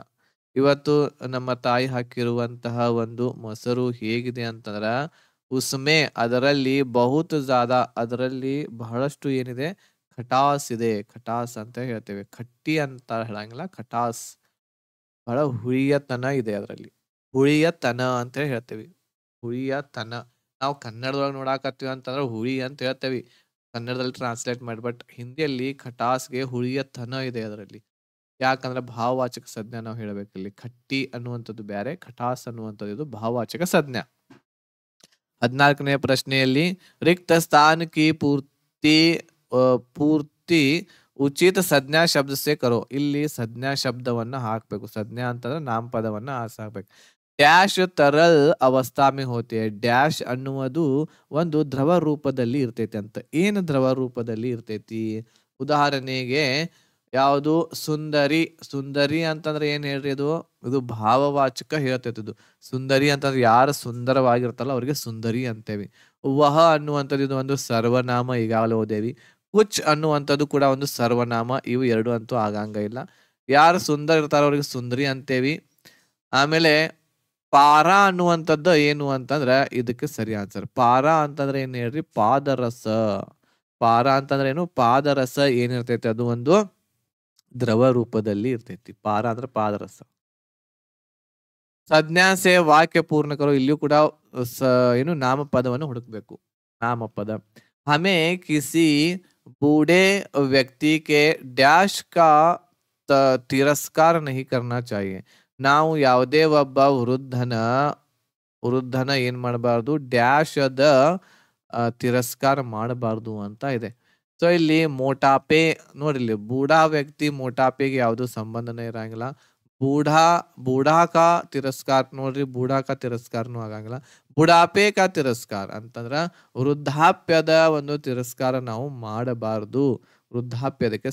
ಇವತ್ತು ನಮ್ಮ ತಾಯಿ ಹಾಕಿರುವಂತಹ ಒಂದು ಮೊಸರು ಹೇಗಿದೆ ಅಂತಂದ್ರ ಉಸ್ಮೆ ಅದರಲ್ಲಿ ಬಹುತ್ ಜ್ಯಾದಾ, ಅದರಲ್ಲಿ ಬಹಳಷ್ಟು ಏನಿದೆ? ಖಟಾಸ್ ಇದೆ. ಖಟಾಸ್ ಅಂತ ಹೇಳ್ತೇವೆ, ಖಟ್ಟಿ ಅಂತ ಹೇಳಂಗಿಲ್ಲ. ಖಟಾಸ್ ಬಹಳ ಹುಳಿಯತನ ಇದೆ ಅದರಲ್ಲಿ. ಹುಳಿಯತನ ಅಂತ ಹೇಳ್ತೇವಿ. ಹುಳಿಯತನ ನಾವು ಕನ್ನಡದೊಳಗೆ ನೋಡಾಕತ್ತೀವಿ ಅಂತಂದ್ರೆ ಹುಳಿ ಅಂತ ಹೇಳ್ತೇವಿ, ಕನ್ನಡದಲ್ಲಿ ಟ್ರಾನ್ಸ್ಲೇಟ್ ಮಾಡಿ. ಬಟ್ ಹಿಂದಿಯಲ್ಲಿ ಖಟಾಸ್ಗೆ ಹುಳಿಯತನ ಇದೆ ಅದರಲ್ಲಿ. ಯಾಕಂದ್ರೆ ಭಾವವಾಚಕ ಸಂಜ್ಞೆ ನಾವು ಹೇಳ್ಬೇಕಿಲ್ಲಿ. ಖಟ್ಟಿ ಅನ್ನುವಂಥದ್ದು ಬೇರೆ, ಖಟಾಸ್ ಅನ್ನುವಂಥದ್ದು ಇದು ಭಾವವಾಚಕ ಸಂಜ್ಞೆ. 14ನೇ ಪ್ರಶ್ನೆಯಲ್ಲಿ ರಿಕ್ತ ಸ್ಥಾನ ಕಿ ಪೂರ್ತಿ ಉಚಿತ ಸಂಜ್ಞಾ ಶಬ್ದ ಸೆ ಕರೋ. ಇಲ್ಲಿ ಸಂಜ್ಞಾ ಶಬ್ದವನ್ನ ಹಾಕ್ಬೇಕು. ಸಂಜ್ಞಾ ಅಂತಂದ್ರೆ ನಾಮಪದವನ್ನ ಹಾಕ್ಬೇಕು. ಡ್ಯಾಶ್ ತರಲ್ ಅವಸ್ಥಾ ಮೇ ಹೋತೆ. ಡ್ಯಾಶ್ ಅನ್ನುವುದು ಒಂದು ದ್ರವ ರೂಪದಲ್ಲಿ ಇರ್ತೈತಿ ಅಂತ. ಏನು ದ್ರವ ರೂಪದಲ್ಲಿ ಇರ್ತೈತಿ? ಉದಾಹರಣೆಗೆ ಯಾವುದು? ಸುಂದರಿ ಅಂತಂದ್ರೆ ಏನ್ ಹೇಳ್ರಿ? ಇದು ಭಾವವಾಚಕ ಹೇಳ್ತೈತಿ. ಇದು ಸುಂದರಿ ಅಂತಂದ್ರೆ ಯಾರು ಸುಂದರವಾಗಿರ್ತಾರಲ್ಲ ಅವ್ರಿಗೆ ಸುಂದರಿ ಅಂತೇವಿ. ವಹ ಅನ್ನುವಂಥದ್ದು ಇದು ಒಂದು ಸರ್ವನಾಮ, ಈಗಾಗಲೇ ಓದೇವಿ. ಕುಚ್ ಅನ್ನುವಂಥದ್ದು ಕೂಡ ಒಂದು ಸರ್ವನಾಮ. ಇವು ಎರಡು ಅಂತೂ ಆಗಂಗ ಇಲ್ಲ. ಯಾರು ಸುಂದರ ಇರ್ತಾರ ಅವ್ರಿಗೆ ಸುಂದರಿ ಅಂತೇವಿ. ಆಮೇಲೆ ಪಾರ ಅನ್ನುವಂಥದ್ದು ಏನು ಅಂತಂದ್ರೆ ಇದಕ್ಕೆ ಸರಿ ಆನ್ಸರ್. ಪಾರ ಅಂತಂದ್ರೆ ಏನ್ ಹೇಳ್ರಿ? ಪಾದರಸ. ಪಾರ ಅಂತಂದ್ರೆ ಏನು? ಪಾದರಸ ಏನಿರ್ತೈತಿ ಅದು ಒಂದು ದ್ರವ ರೂಪದಲ್ಲಿ ಇರ್ತೈತಿ. ಪಾರ ಅಂದ್ರೆ ಪಾದರಸ. ಸಂಜ್ಞಾ ಸೆ ವಾಕ್ಯ ಪೂರ್ಣ ಕರೋ, ಇಲ್ಲಿಯೂ ಕೂಡ ಏನು ನಾಮಪದವನ್ನು ಹುಡುಕ್ಬೇಕು. ನಾಮಪದ. ಹಮೇ ಕಿಸಿ ಬೂಢೆ ವ್ಯಕ್ತಿ ಕೆ ಡ್ಯಾಶ್ ಕಾ ತಿರಸ್ಕಾರ ನಹಿ ಕರ್ನಾ ಚಾಹಿಯೆ. ನಾವು ಯಾವುದೇ ಒಬ್ಬ ವೃದ್ಧನ ಏನ್ ಮಾಡಬಾರ್ದು, ಡ್ಯಾಶ್ ಅದ ತಿರಸ್ಕಾರ ಮಾಡಬಾರ್ದು ಅಂತ ಇದೆ. ಸೊ ಇಲ್ಲಿ ಮೋಟಾಪೆ ನೋಡಿಲ್ಲಿ, ಬೂಢಾ ವ್ಯಕ್ತಿ ಮೋಟಾಪೆಗೆ ಯಾವುದು ಸಂಬಂಧನೇ ಇರಂಗಿಲ್ಲ. ಬೂಢಾ ಕಾ ತಿರಸ್ಕಾರ ನೋಡ್ರಿ, ಬೂಢಾ ಕಾ ತಿರಸ್ಕಾರನೂ ಆಗಂಗಿಲ್ಲ. ಬುಢಾಪೆ ಕಾ ತಿರಸ್ಕಾರ ಅಂತಂದ್ರ ವೃದ್ಧಾಪ್ಯದ ಒಂದು ತಿರಸ್ಕಾರ ನಾವು ಮಾಡಬಾರದು. ವೃದ್ಧಾಪ್ಯದಕ್ಕೆ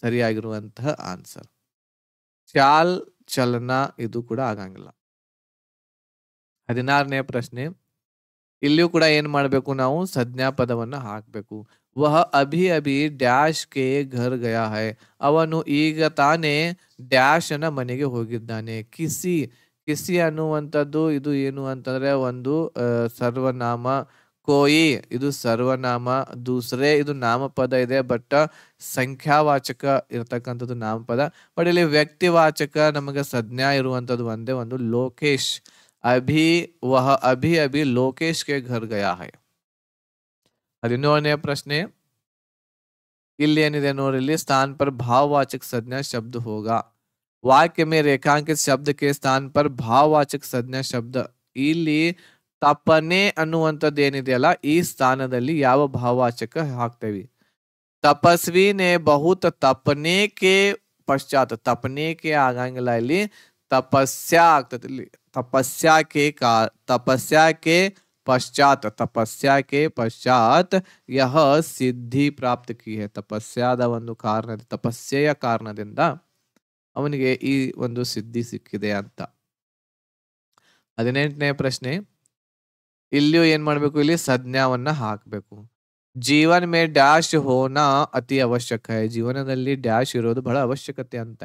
ಸರಿಯಾಗಿರುವಂತಹ ಆನ್ಸರ್. ಚಾಲ್ ಚಲನ ಇದು ಕೂಡ ಆಗಂಗಿಲ್ಲ. 16ನೇ ಪ್ರಶ್ನೆ. ಇಲ್ಲಿಯೂ ಕೂಡ ಏನ್ ಮಾಡ್ಬೇಕು, ನಾವು ಸಂಜ್ಞಾ ಪದವನ್ನ ಹಾಕ್ಬೇಕು. ವಹ ಅಭಿ ಅಭಿ ಡ್ಯಾಶ್ ಕೆ ಘರ್ ಗಯಾ ಹೈ. ಅವನು ಈಗ ತಾನೇ ಡ್ಯಾಶ್ ನ ಮನೆಗೆ ಹೋಗಿದ್ದಾನೆ. ಕಿಸಿ ಅನ್ನುವಂಥದ್ದು ಇದು ಏನು ಅಂತಂದ್ರೆ ಒಂದು ಸರ್ವನಾಮ. ಕೋಯಿ ಇದು ಸರ್ವನಾಮ. ದೂಸರೆ ಇದು ನಾಮಪದ ಇದೆ, ಬಟ್ ಸಂಖ್ಯಾವಾಚಕ ಇರ್ತಕ್ಕಂಥದ್ದು ನಾಮಪದ. ಬಟ್ ಇಲ್ಲಿ ವ್ಯಕ್ತಿವಾಚಕ ನಮಗೆ ಸಂಜ್ಞಾ ಇರುವಂತದ್ದು ಒಂದೇ ಒಂದು, ಲೋಕೇಶ್. वह अभी अभी लोकेश के घर गया है. 17ನೇ ಪ್ರಶ್ನೆ. ಇಲ್ಲಿ ಏನಿದೆ ನೋಡಿ, ಇಲ್ಲಿ स्थान पर भाववाचक संज्ञा शब्द होगा. वाक्य में रेखांकित शब्द के स्थान पर भाववाचक संज्ञा शब्द. ಇಲ್ಲಿ ತಪನೆ ಅನ್ನುವಂಥದ್ದು ಏನಿದೆಯಲ್ಲ, ಈ ಸ್ಥಾನದಲ್ಲಿ ಯಾವ ಭಾವವಾಚಕ ಹಾಕ್ತೇವಿ. ತಪಸ್ವಿ ನೇ ಬಹುತ್ ತಪನೆ ಕೆ ಪಶ್ಚಾತ್. ತಪನೆ ಕೆ ಆಗಂಗಿಲ್ಲ, ಇಲ್ಲಿ ತಪಸ್ಯ ಆಗ್ತದೆ. ಇಲ್ಲಿ तपस्या के पश्चात यह सिद्धि प्राप्त की है. ತಪಸ್ಯಾದ ಒಂದು ಕಾರಣ, ತಪಸ್ಯೆಯ ಕಾರಣದಿಂದ ಅವನಿಗೆ ಈ ಒಂದು ಸಿದ್ಧಿ ಸಿಕ್ಕಿದೆ ಅಂತ. 18ನೇ ಪ್ರಶ್ನೆ. ಇಲ್ಲಿಯೂ ಏನ್ ಮಾಡ್ಬೇಕು, ಇಲ್ಲಿ ಸಂಜ್ಞಾವನ್ನ ಹಾಕ್ಬೇಕು. ಜೀವನ್ ಮೇ ಡ್ಯಾಶ್ ಹೋನಾ ಅತಿ ಅವಶ್ಯಕ. ಜೀವನದಲ್ಲಿ ಡ್ಯಾಶ್ ಇರೋದು ಬಹಳ ಅವಶ್ಯಕತೆ ಅಂತ.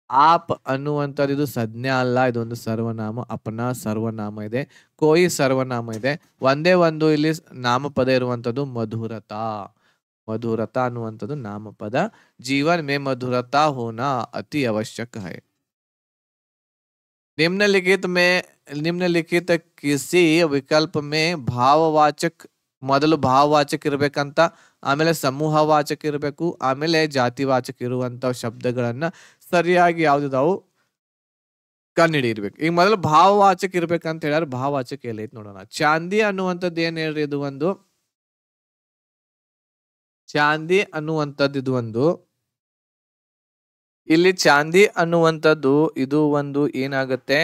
ಆಪ್ ಅನ್ನುವಂಥದ್ದು ಇದು ಸಂಜ್ಞಾ ಅಲ್ಲ, ಇದೊಂದು ಸರ್ವನಾಮ. ಅಪನಾ ಸರ್ವನಾಮ ಇದೆ, ಕೋಯಿ ಸರ್ವನಾಮ ಇದೆ. ಒಂದೇ ಒಂದು ಇಲ್ಲಿ ನಾಮಪದ ಇರುವಂತದ್ದು ಮಧುರತಾ. ಮಧುರತಾ ಅನ್ನುವಂಥದ್ದು ನಾಮಪದ. ಜೀವನ್ ಮೇ ಮಧುರತಾ ಹೋನಾ ಅತಿ ಅವಶ್ಯಕ ಹೈ. ನಿಮ್ನಲಿಖಿತ ಕಿಸಿ ವಿಕಲ್ಪ ಮೇ ಭಾವವಾಚಕ, ಮೊದಲು ಭಾವವಾಚಕ ಇರ್ಬೇಕಂತ, ಆಮೇಲೆ ಸಮೂಹವಾಚಕ ಇರಬೇಕು, ಆಮೇಲೆ ಜಾತಿವಾಚಕ ಇರುವಂತ ಶಬ್ದಗಳನ್ನ ಸರಿಯಾಗಿ ಯಾವ್ದಾವು ಕಂಡುಹಿಡಿಯಿರ್ಬೇಕು. ಈಗ ಮೊದಲು ಭಾವವಾಚಕ ಇರ್ಬೇಕಂತ ಹೇಳ್ಯಾರ. ಭಾವವಾಚಕ ಎಲ್ಲ ಐತಿ ನೋಡೋಣ. ಚಾಂದಿ ಅನ್ನುವಂಥದ್ದು ಏನ್ ಹೇಳ್ರಿ, ಇದು ಒಂದು ಚಾಂದಿ ಅನ್ನುವಂಥದ್ದು ಇದು ಒಂದು, ಇಲ್ಲಿ ಚಾಂದಿ ಅನ್ನುವಂಥದ್ದು ಇದು ಒಂದು ಏನಾಗತ್ತೆ,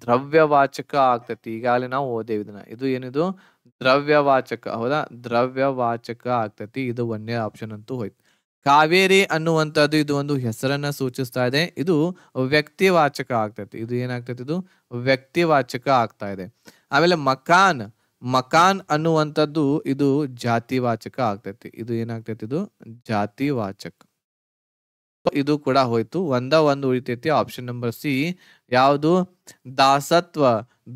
ದ್ರವ್ಯವಾಚಕ ಆಗ್ತತಿ. ಈಗಾಗಲೇ ನಾವು ಓದೇವಿ ಇದನ್ನ. ಇದು ಏನಿದು ದ್ರವ್ಯವಾಚಕ, ಹೌದಾ? ದ್ರವ್ಯವಾಚಕ ಆಗ್ತತಿ. ಇದು ಒಂದೇ ಆಪ್ಷನ್ ಅಂತೂ ಹೋಯ್ತು. ಕಾವೇರಿ ಅನ್ನುವಂಥದ್ದು ಇದು ಒಂದು ಹೆಸರನ್ನ ಸೂಚಿಸ್ತಾ ಇದೆ. ಇದು ವ್ಯಕ್ತಿವಾಚಕ ಆಗ್ತೈತಿ. ಇದು ಏನಾಗ್ತೈತಿ, ಇದು ವ್ಯಕ್ತಿವಾಚಕ ಆಗ್ತಾ ಇದೆ. ಆಮೇಲೆ ಮಕಾನ್ ಅನ್ನುವಂಥದ್ದು ಇದು ಜಾತಿವಾಚಕ ಆಗ್ತೈತಿ. ಇದು ಏನಾಗ್ತೈತಿ, ಇದು ಜಾತಿವಾಚಕ. ಇದು ಕೂಡ ಹೋಯ್ತು. ಒಂದು ಉಳಿತೈತಿ, ಆಪ್ಷನ್ ನಂಬರ್ ಸಿ. ಯಾವುದು? ದಾಸತ್ವ.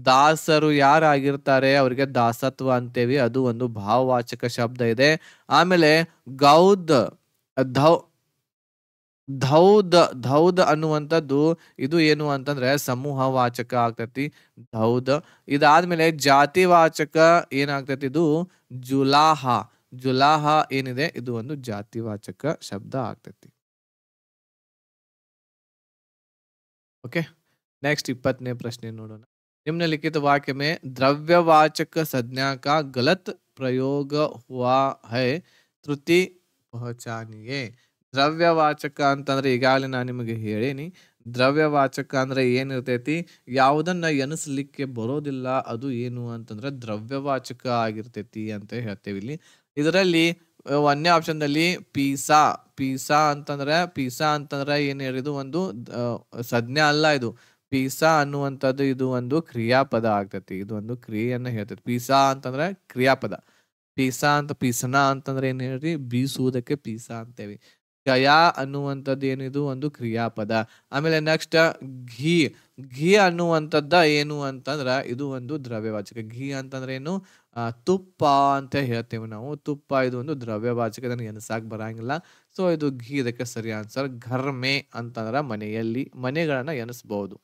ದಾಸರು ಯಾರಾಗಿರ್ತಾರೆ ಅವರಿಗೆ ದಾಸತ್ವ ಅಂತೇವಿ. ಅದು ಒಂದು ಭಾವವಾಚಕ ಶಬ್ದ ಇದೆ. ಆಮೇಲೆ ಧೌದ್ ಅನ್ನುವಂಥದ್ದು ಇದು ಏನು ಅಂತಂದ್ರೆ ಸಮೂಹವಾಚಕ ಆಗ್ತತಿ, ಧೌದ್. ಇದಾದ್ಮೇಲೆ ಜಾತಿವಾಚಕ ಏನಾಗ್ತತಿ, ಇದು ಜುಲಾಹ ಏನಿದೆ ಇದು ಒಂದು ಜಾತಿವಾಚಕ ಶಬ್ದ ಆಗ್ತತಿ. ओके, नेक्स्ट 20ನೇ ಪ್ರಶ್ನೆ ನೋಡೋಣ. निम्नलिखित वाक्य में द्रव्यवाचक संज्ञा का गलत प्रयोग हुआ है, त्रुटि पहचानिए. ದ್ರವ್ಯವಾಚಕ ಅಂತಂದ್ರೆ ಈಗಾಗಲೇ ನಾನು ನಿಮಗೆ ಹೇಳೇನಿ. ದ್ರವ್ಯವಾಚಕ ಅಂದ್ರೆ ಏನಿರ್ತೈತಿ, ಯಾವುದನ್ನ ಎನಿಸ್ಲಿಕ್ಕೆ ಬರೋದಿಲ್ಲ ಅದು ಏನು ಅಂತಂದ್ರೆ ದ್ರವ್ಯವಾಚಕ ಆಗಿರ್ತೈತಿ ಅಂತ ಹೇಳ್ತೇವೆ. ಇಲ್ಲಿ ಇದರಲ್ಲಿ ಒಂದೇ ಆಪ್ಷನ್ದಲ್ಲಿ ಪೀಸಾ ಅಂತಂದ್ರೆ ಏನ್ ಹೇಳಿದು, ಒಂದು ಸಂಜ್ಞಾ ಅಲ್ಲ. ಇದು ಪೀಸಾ ಅನ್ನುವಂಥದ್ದು ಇದು ಒಂದು ಕ್ರಿಯಾಪದ ಆಗ್ತತಿ. ಇದು ಒಂದು ಕ್ರಿಯೆಯನ್ನ ಹೇಳ್ತೈತಿ. ಪೀಸಾ ಅಂತಂದ್ರೆ ಕ್ರಿಯಾಪದ. ಪೀಸನಾ ಅಂತಂದ್ರೆ ಏನ್ ಹೇಳ್ರಿ, ಬೀಸುವುದಕ್ಕೆ ಪೀಸಾ ಅಂತೇವಿ. ಗಯ ಅನ್ನುವಂಥದ್ದು ಏನಿದು ಒಂದು ಕ್ರಿಯಾಪದ. ಆಮೇಲೆ ನೆಕ್ಸ್ಟ್ ಘೀ. ಘೀ ಅನ್ನುವಂಥದ್ದ ಏನು ಅಂತಂದ್ರ ಇದು ಒಂದು ದ್ರವ್ಯವಾಚಕ. ಘೀ ಅಂತಂದ್ರೆ ಏನು? ತುಪ್ಪ ಅಂತ ಹೇಳ್ತೇವೆ ನಾವು. ತುಪ್ಪ ಇದು ಒಂದು ದ್ರವ್ಯವಾಚಕ. ಇದನ್ನ ಎಣಸಾಕ್ ಬರಂಗಿಲ್ಲ. ಸೊ ಇದು ಘೀ ಇದಕ್ಕೆ ಸರಿ ಆನ್ಸರ್. ಘರ್ಮೆ ಅಂತಂದ್ರ ಮನೆಯಲ್ಲಿ, ಮನೆಗಳನ್ನ ಎಣಿಸ್ಬಹುದು.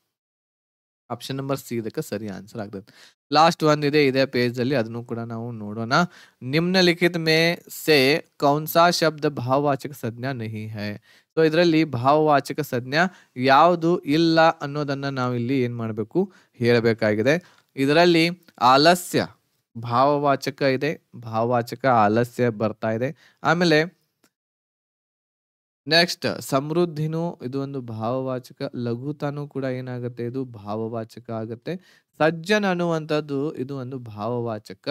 ಆಪ್ಷನ್ ನಂಬರ್ ಸಿ ಇದಕ್ಕೆ ಸರಿ ಆನ್ಸರ್ ಆಗ್ತದೆ. ಲಾಸ್ಟ್ ಒಂದಿದೆ ಇದೇ ಪೇಜ್ ಅಲ್ಲಿ, ಅದನ್ನು ಕೂಡ ನಾವು ನೋಡೋಣ. ನಿಮ್ನಲಿಖಿತ ಮೇ ಸೆ ಕೌನ್ಸಾ ಶಬ್ದ ಭಾವವಾಚಕ ಸಂಜ್ಞಾ ನಹಿ ಹೈ. ಸೊ ಇದರಲ್ಲಿ ಭಾವವಾಚಕ ಸಂಜ್ಞಾ ಯಾವುದು ಇಲ್ಲ ಅನ್ನೋದನ್ನ ನಾವು ಇಲ್ಲಿ ಏನ್ ಮಾಡ್ಬೇಕು, ಹೇಳಬೇಕಾಗಿದೆ. ಇದರಲ್ಲಿ ಆಲಸ್ಯ ಭಾವವಾಚಕ ಇದೆ, ಭಾವವಾಚಕ ಆಲಸ್ಯ ಬರ್ತಾ ಇದೆ. ಆಮೇಲೆ ನೆಕ್ಸ್ಟ್ ಸಮೃದ್ಧಿನೂ ಇದು ಒಂದು ಭಾವವಾಚಕ. ಲಘುತನೂ ಕೂಡ ಏನಾಗುತ್ತೆ, ಇದು ಭಾವವಾಚಕ ಆಗುತ್ತೆ. ಸಜ್ಜನ್ ಅನ್ನುವಂಥದ್ದು ಇದು ಒಂದು ಭಾವವಾಚಕ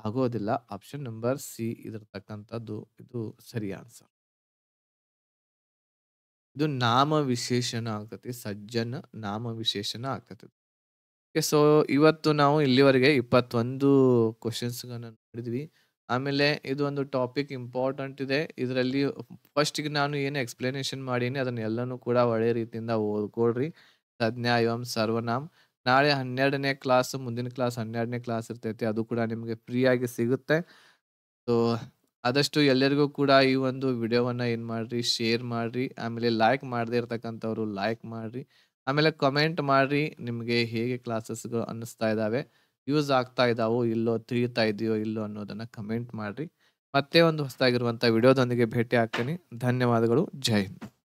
ಆಗೋದಿಲ್ಲ. ಆಪ್ಷನ್ ನಂಬರ್ ಸಿ ಇದಿರ್ತಕ್ಕಂಥದ್ದು ಇದು ಸರಿ ಆನ್ಸರ್. ಇದು ನಾಮ ವಿಶೇಷಣ ಆಗ್ತತಿ. ಸಜ್ಜನ್ ನಾಮ ವಿಶೇಷಣ ಆಗ್ತತಿ. ಸೊ ಇವತ್ತು ನಾವು ಇಲ್ಲಿವರೆಗೆ 21 ಕ್ವಶನ್ಸ್ ನೋಡಿದ್ವಿ. ಆಮೇಲೆ ಇದು ಒಂದು ಟಾಪಿಕ್ ಇಂಪಾರ್ಟೆಂಟ್ ಇದೆ. ಇದರಲ್ಲಿ ಫಸ್ಟ್‌ಗೆ ನಾನು ಏನು ಎಕ್ಸ್‌ಪ್ಲನೇಷನ್ ಮಾಡೀನಿ ಅದನ್ನ ಎಲ್ಲಾನು ಕೂಡ ಒಳ್ಳೆ ರೀತಿಯಿಂದ ಓದ್ಕೊಳ್ರಿ. ಸಂಜ್ಞಾ ಎವಂ ಸರ್ವನಾಮ್. ನಾಳೆ 12ನೇ ಕ್ಲಾಸ್, ಮುಂದಿನ ಕ್ಲಾಸ್ 12ನೇ ಕ್ಲಾಸ್ ಇರ್ತೈತಿ. ಅದು ಕೂಡ ನಿಮಗೆ ಫ್ರೀ ಆಗಿ ಸಿಗುತ್ತೆ. ಸೊ ಆದಷ್ಟು ಎಲ್ಲರಿಗೂ ಕೂಡ ಈ ಒಂದು ವಿಡಿಯೋವನ್ನ ಏನ್ ಮಾಡ್ರಿ, ಶೇರ್ ಮಾಡ್ರಿ. ಆಮೇಲೆ ಲೈಕ್ ಮಾಡದೇ ಇರ್ತಕ್ಕಂಥವ್ರು ಲೈಕ್ ಮಾಡ್ರಿ. ಆಮೇಲೆ ಕಮೆಂಟ್ ಮಾಡ್ರಿ, ನಿಮ್ಗೆ ಹೇಗೆ ಕ್ಲಾಸಸ್‌ಗಳು ಅನ್ನಿಸ್ತಾ ಇದಾವೆ, ಯೂಸ್ ಆಗ್ತಾ ಇದಾವೋ ಇಲ್ಲೋ, ತಿಳಿತಾ ಇದೆಯೋ ಇಲ್ಲೋ ಅನ್ನೋದನ್ನ ಕಮೆಂಟ್ ಮಾಡ್ರಿ. ಮತ್ತೆ ಒಂದು ಹೊಸದಾಗಿರುವಂತ ವಿಡಿಯೋದೊಂದಿಗೆ ಭೇಟಿ ಆಗ್ತೀನಿ. ಧನ್ಯವಾದಗಳು. ಜೈ ಹಿಂದ್.